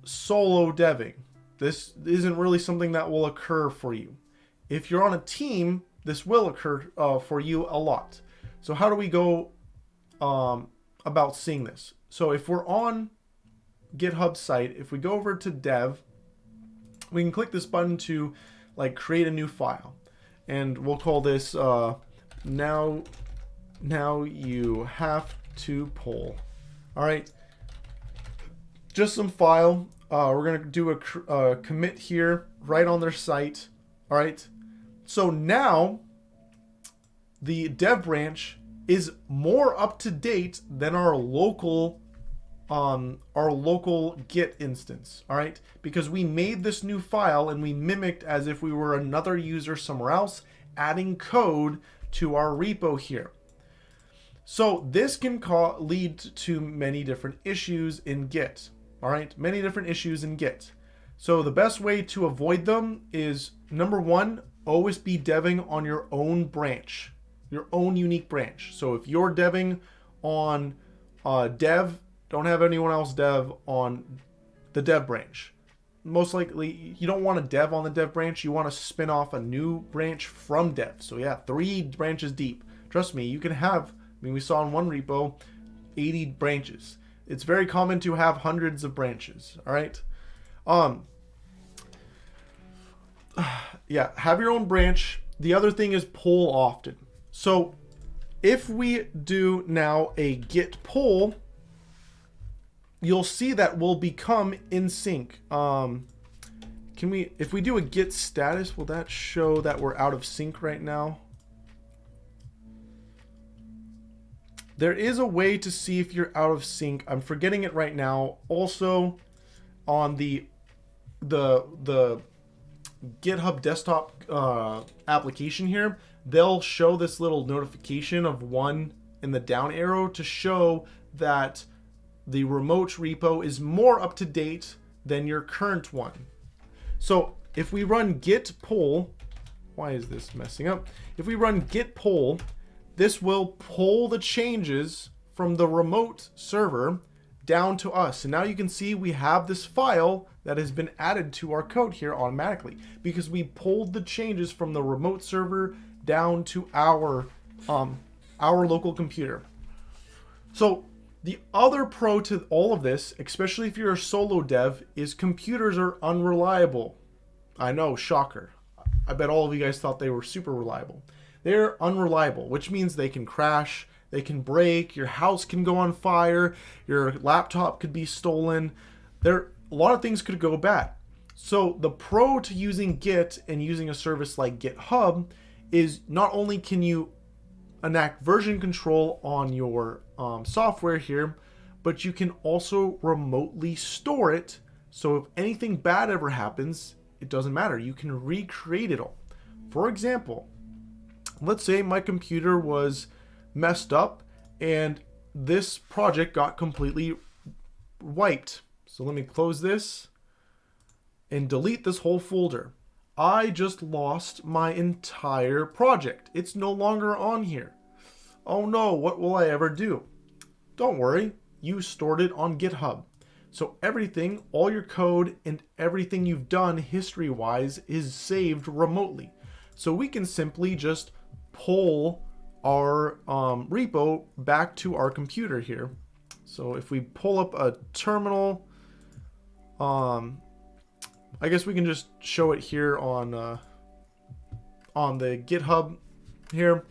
solo deving. This isn't really something that will occur for you. If you're on a team, this will occur for you a lot. So how do we go about seeing this? So if we're on GitHub site, if we go over to dev, we can click this button to like create a new file, and we'll call this now you have to pull. All right, just some file. We're gonna do a commit here right on their site. All right, so now the dev branch is more up to date than our local Git instance. All right, because we made this new file and we mimicked as if we were another user somewhere else, adding code to our repo here. So this can lead to many different issues in Git. All right, many different issues in Git. So the best way to avoid them is, number one, always be deving on your own branch, your own unique branch. So if you're deving on dev, don't have anyone else dev on the dev branch. Most likely, you don't want to dev on the dev branch. You want to spin off a new branch from dev. So yeah, 3 branches deep. Trust me, you can have, we saw in one repo, 80 branches. It's very common to have hundreds of branches. All right. Yeah, have your own branch. The other thing is pull often. So if we do now a git pull, you'll see that will become in sync. If we do a git status, will that show that we're out of sync right now? There is a way to see if you're out of sync. I'm forgetting it right now. Also, on the GitHub desktop application here, they'll show this little notification of 1 in the down arrow to show that the remote repo is more up to date than your current one. So if we run git pull, why is this messing up? If we run git pull, this will pull the changes from the remote server down to us. And now you can see we have this file that has been added to our code here automatically because we pulled the changes from the remote server down to our local computer. So the other pro to all of this, especially if you're a solo dev, is computers are unreliable. I know, shocker. I bet all of you guys thought they were super reliable. They're unreliable, which means they can crash, they can break, your house can go on fire, your laptop could be stolen. A lot of things could go bad. So the pro to using Git and using a service like GitHub is not only can you enact version control on your software here, but you can also remotely store it. So if anything bad ever happens, it doesn't matter. You can recreate it all. For example, let's say my computer was messed up and this project got completely wiped. So let me close this and delete this whole folder. I just lost my entire project. It's no longer on here. Oh no, what will I ever do? Don't worry, you stored it on GitHub. So everything, all your code and everything you've done history-wise is saved remotely. So we can simply just pull our repo back to our computer here. So if we pull up a terminal, I guess we can just show it here on the GitHub here.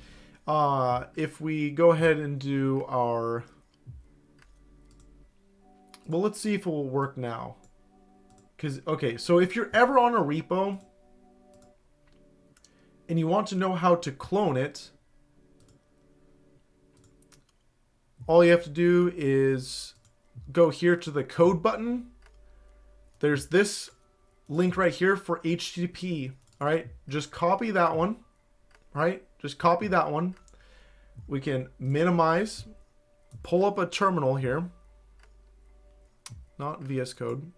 If we go ahead and do our Well, let's see if it will work now. Because, okay, so if you're ever on a repo and you want to know how to clone it, all you have to do is go here to the code button. There's this link right here for HTTP. All right, just copy that one. All right, just copy that one. We can minimize, pull up a terminal here. Not VS Code.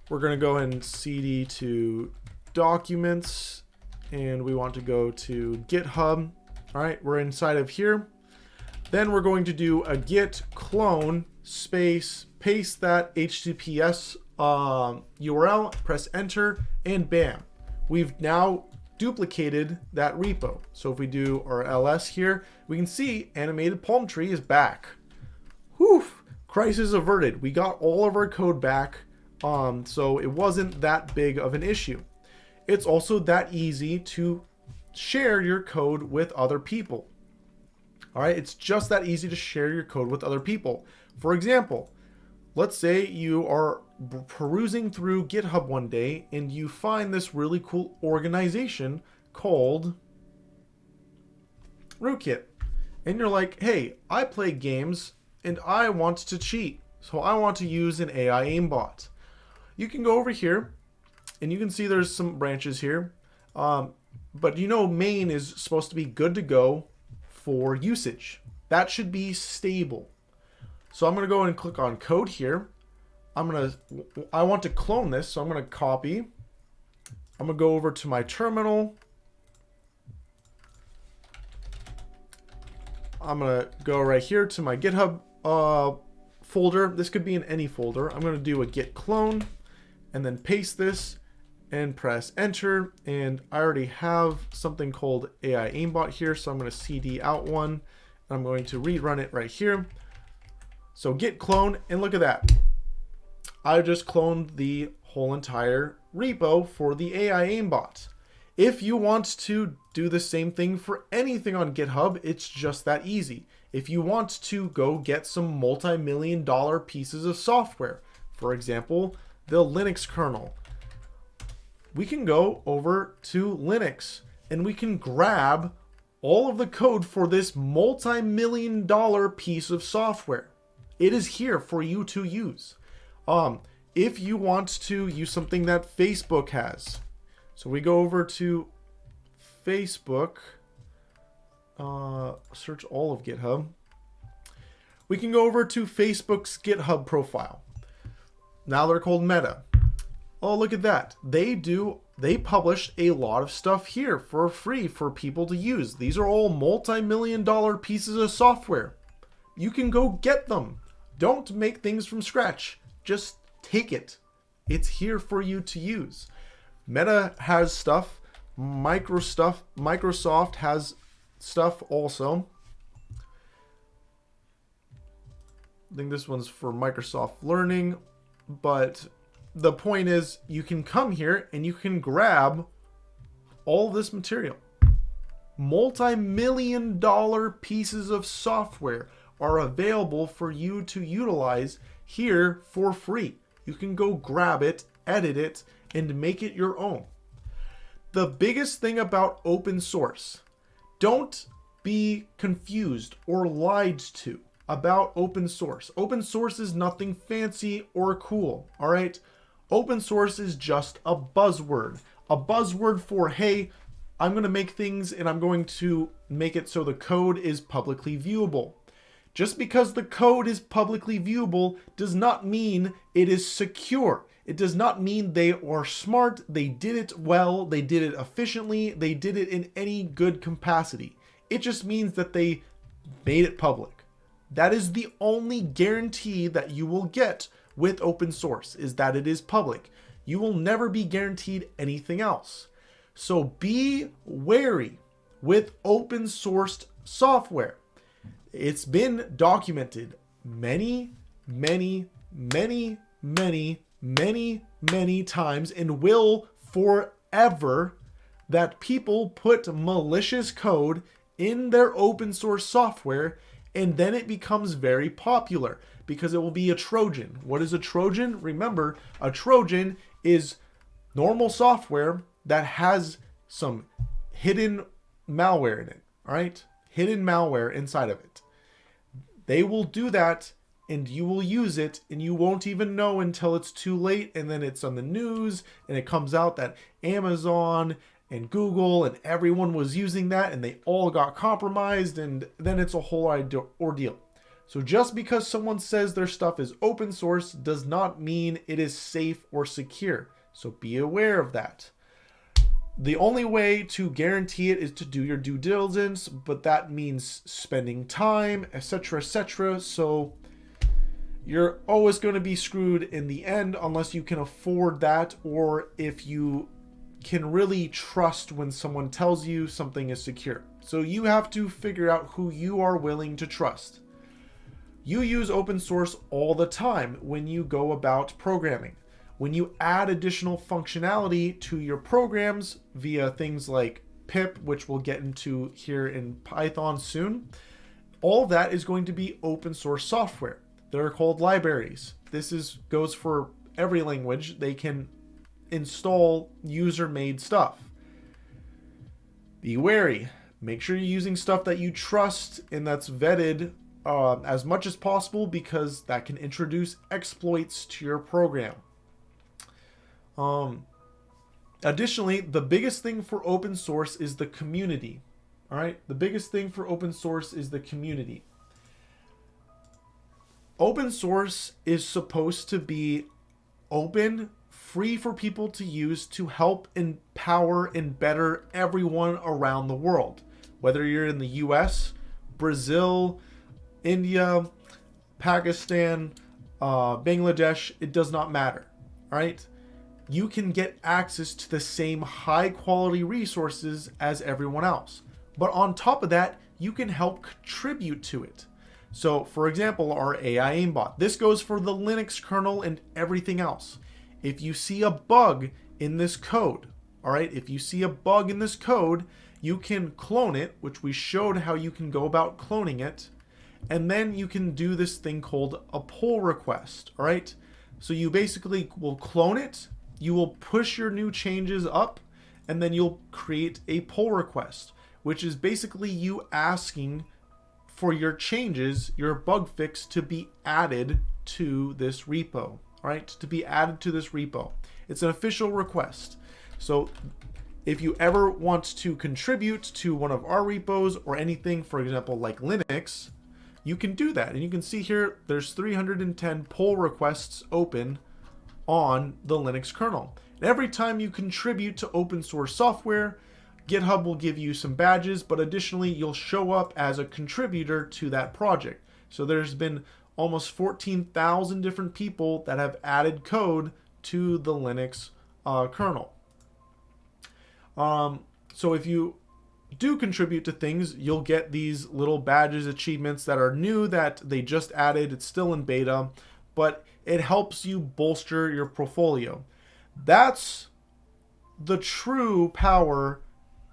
We're going to go and cd to documents, and we want to go to GitHub. All right, we're inside of here. Then we're going to do a git clone space, paste that HTTPS URL, press enter, and bam. We've now duplicated that repo. So if we do our ls here, we can see animated palm tree is back. Whew, crisis averted. We got all of our code back. So it wasn't that big of an issue. It's also that easy to share your code with other people. All right, it's just that easy to share your code with other people. For example, let's say you are perusing through GitHub one day and you find this really cool organization called Rootkit. And you're like, hey, I play games and I want to cheat. So I want to use an AI aimbot. You can go over here and you can see there's some branches here. But you know, main is supposed to be good to go for usage. That should be stable. So I'm going to go and click on code here. I want to clone this, so I'm going to copy. I'm going to go over to my terminal. I'm going to go right here to my GitHub folder. This could be in any folder. I'm going to do a git clone and then paste this and press enter. And I already have something called AI aimbot here, so I'm going to cd out one. And I'm going to rerun it right here. So git clone, and look at that. I just cloned the whole entire repo for the AI aimbot. If you want to do the same thing for anything on GitHub, it's just that easy. If you want to go get some multi-million-dollar pieces of software, for example, the Linux kernel, we can go over to Linux and we can grab all of the code for this multi-million-dollar piece of software. It is here for you to use. If you want to use something that Facebook has, so we go over to Facebook, search all of GitHub. We can go over to Facebook's GitHub profile. Now they're called Meta. Oh, look at that. They publish a lot of stuff here for free for people to use. These are all multi-million-dollar pieces of software. You can go get them. Don't make things from scratch. Just take it. It's here for you to use. Meta has stuff. Microsoft has stuff also. I think this one's for Microsoft Learning. But the point is, you can come here and you can grab all this material. Multi-million-dollar pieces of software are available for you to utilize here for free. You can go grab it, edit it, and make it your own. The biggest thing about open source, don't be confused or lied to about open source. Open source is nothing fancy or cool, all right? Open source is just a buzzword for, hey, I'm going to make things and I'm going to make it so the code is publicly viewable. Just because the code is publicly viewable does not mean it is secure. It does not mean they are smart, they did it well, they did it efficiently, they did it in any good capacity. It just means that they made it public. That is the only guarantee that you will get with open source, is that it is public. You will never be guaranteed anything else. So be wary with open sourced software. It's been documented many times and will forever that people put malicious code in their open source software And then it becomes very popular because it will be a Trojan. What is a Trojan? Remember, a Trojan is normal software that has some hidden malware in it, all right? Hidden malware inside of it. They will do that and you will use it and you won't even know until it's too late, and then it's on the news and it comes out that Amazon and Google and everyone was using that and they all got compromised, and then it's a whole ordeal. So just because someone says their stuff is open source does not mean it is safe or secure. So be aware of that. The only way to guarantee it is to do your due diligence, but that means spending time, etc., etc. So you're always going to be screwed in the end unless you can afford that, or if you can really trust when someone tells you something is secure. So you have to figure out who you are willing to trust. You use open source all the time when you go about programming. When you add additional functionality to your programs via things like pip, which we'll get into here in Python soon, all that is going to be open source software. They're called libraries. This goes for every language. They can install user-made stuff. Be wary. Make sure you're using stuff that you trust and that's vetted as much as possible, because that can introduce exploits to your program. Additionally, the biggest thing for open source is the community. All right, the biggest thing for open source is the community. Open source is supposed to be open, free for people to use to help empower and better everyone around the world. Whether you're in the US, Brazil, India, Pakistan, Bangladesh, it does not matter. All right? You can get access to the same high quality resources as everyone else. But on top of that, you can help contribute to it. So, for example, our AI aimbot. This goes for the Linux kernel and everything else. If you see a bug in this code, all right, if you see a bug in this code, you can clone it, which we showed how you can go about cloning it. And then you can do this thing called a pull request, all right? So you basically will clone it, you will push your new changes up, and then you'll create a pull request, which is basically you asking for your changes, your bug fix, to be added to this repo, right? To be added to this repo. It's an official request. So if you ever want to contribute to one of our repos or anything, for example, like Linux, you can do that. And you can see here, there's 310 pull requests open on the Linux kernel. And every time you contribute to open source software, GitHub will give you some badges, but additionally, you'll show up as a contributor to that project. So there's been almost 14,000 different people that have added code to the Linux kernel. So if you do contribute to things, you'll get these little badges, achievements that are new that they just added. It's still in beta, but it helps you bolster your portfolio. That's the true power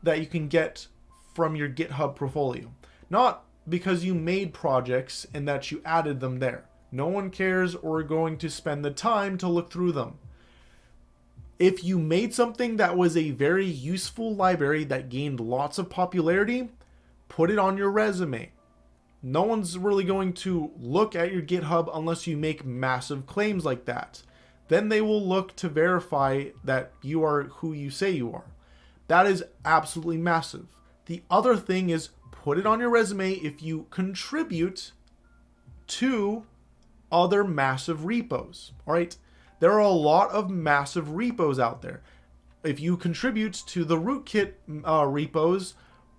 that you can get from your GitHub portfolio. Not because you made projects and that you added them there. No one cares or going to spend the time to look through them. If you made something that was a very useful library that gained lots of popularity, put it on your resume. No one's really going to look at your GitHub unless you make massive claims like that. Then they will look to verify that you are who you say you are. That is absolutely massive. The other thing is, put it on your resume if you contribute to other massive repos. All right? There are a lot of massive repos out there. If you contribute to the rootkit repos,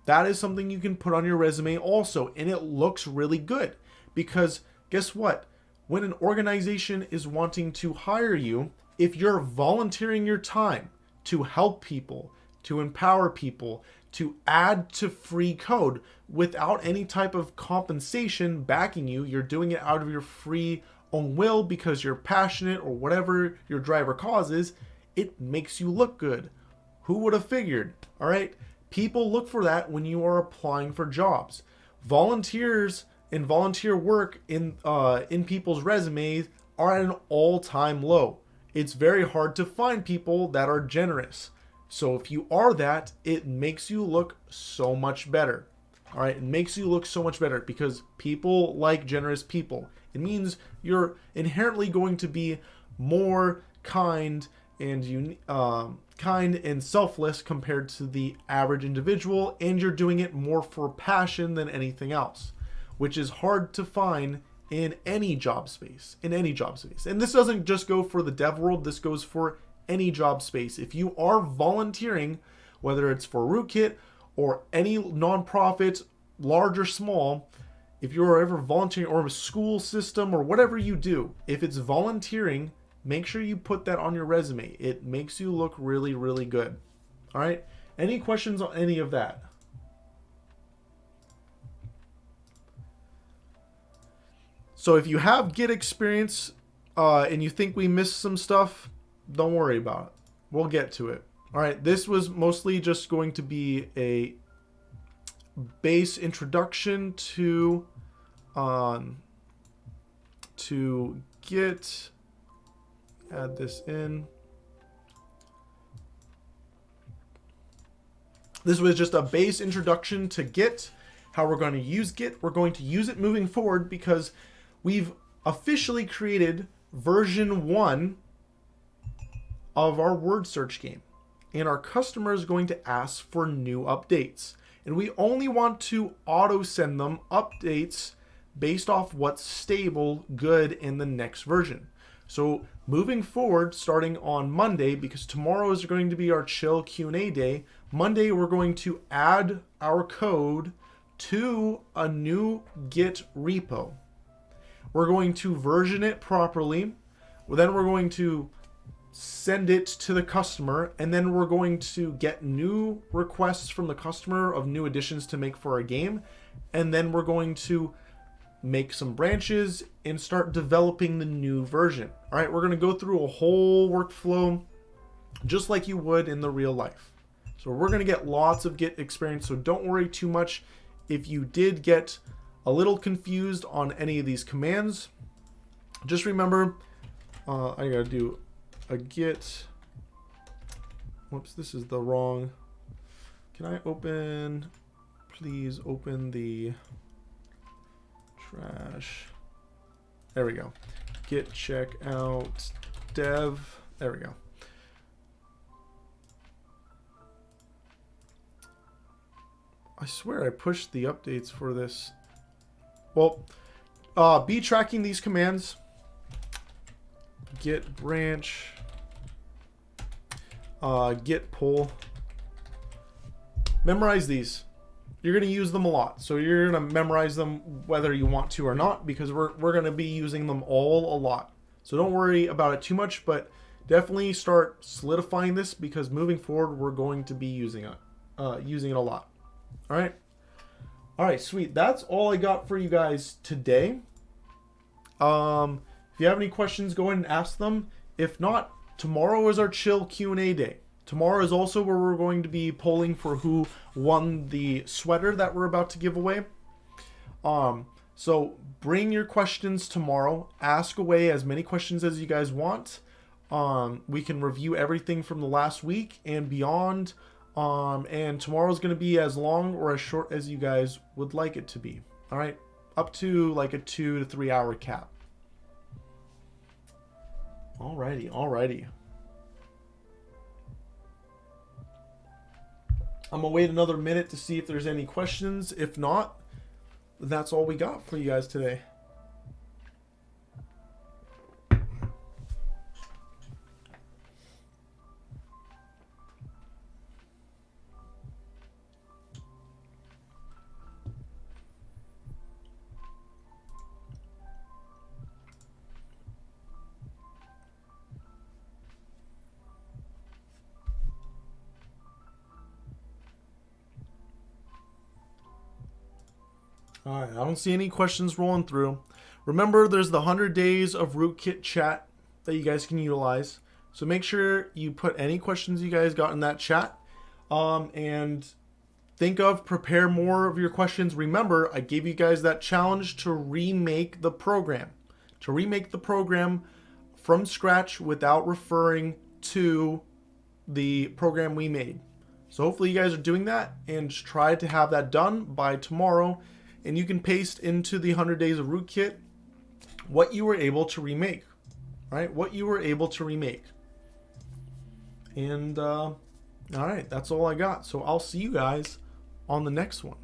that is something you can put on your resume also, and it looks really good. Because guess what? When an organization is wanting to hire you, if you're volunteering your time to help people, to empower people, to add to free code without any type of compensation backing you, you're doing it out of your free own will because you're passionate or whatever your driver cause is, it makes you look good. Who would have figured? All right. People look for that when you are applying for jobs. Volunteers and volunteer work in people's resumes are at an all-time low. It's very hard to find people that are generous. So if you are that, it makes you look so much better. All right, it makes you look so much better because people like generous people. It means you're inherently going to be more kind and selfless compared to the average individual, and you're doing it more for passion than anything else, which is hard to find in any job space. And this doesn't just go for the dev world, this goes for any job space. If you are volunteering, whether it's for Rootkit or any nonprofit, large or small, if you're ever volunteering or a school system or whatever you do, if it's volunteering, make sure you put that on your resume. It makes you look really, really good. All right. Any questions on any of that? So if you have Git experience and you think we missed some stuff, don't worry about it. We'll get to it. All right. This was mostly just going to be a base introduction to Git. Add this in. This was just a base introduction to Git, how we're going to use Git. We're going to use it moving forward because we've officially created version 1 of our word search game. And our customer is going to ask for new updates. And we only want to auto send them updates based off what's stable, good in the next version. So moving forward, starting on Monday, because tomorrow is going to be our chill Q&A day, Monday we're going to add our code to a new Git repo. We're going to version it properly. Then we're going to send it to the customer, and then we're going to get new requests from the customer of new additions to make for our game. And then we're going to make some branches and start developing the new version. All right, we're going to go through a whole workflow just like you would in the real life. So we're going to get lots of Git experience, so don't worry too much if you did get a little confused on any of these commands. Just remember, I got to do a Git. Whoops, this is the wrong. Can I open, please open the trash. There we go. Git check out dev. There we go. I swear I pushed the updates for this. Well, be tracking these commands. Git branch. Git pull. Memorize these. You're going to use them a lot. So you're going to memorize them whether you want to or not, because we're going to be using them all a lot. So don't worry about it too much, but definitely start solidifying this because moving forward, we're going to be using it a lot. All right. All right, sweet. That's all I got for you guys today. If you have any questions, go ahead and ask them. If not, tomorrow is our chill Q&A day. Tomorrow is also where we're going to be polling for who won the sweater that we're about to give away. So bring your questions tomorrow. Ask away as many questions as you guys want. We can review everything from the last week and beyond. And tomorrow is going to be as long or as short as you guys would like it to be. All right, up to like a 2 to 3 hour cap. Alrighty. I'm gonna wait another minute to see if there's any questions. If not, that's all we got for you guys today. All right, I don't see any questions rolling through. Remember, there's the 100 days of Rootkit chat that you guys can utilize. So make sure you put any questions you guys got in that chat. And think of, prepare more of your questions. Remember, I gave you guys that challenge to remake the program. To remake the program from scratch without referring to the program we made. So hopefully you guys are doing that, and just try to have that done by tomorrow, and you can paste into the 100 Days of Rootkit what you were able to remake, right? What you were able to remake. And all right, that's all I got. So I'll see you guys on the next one.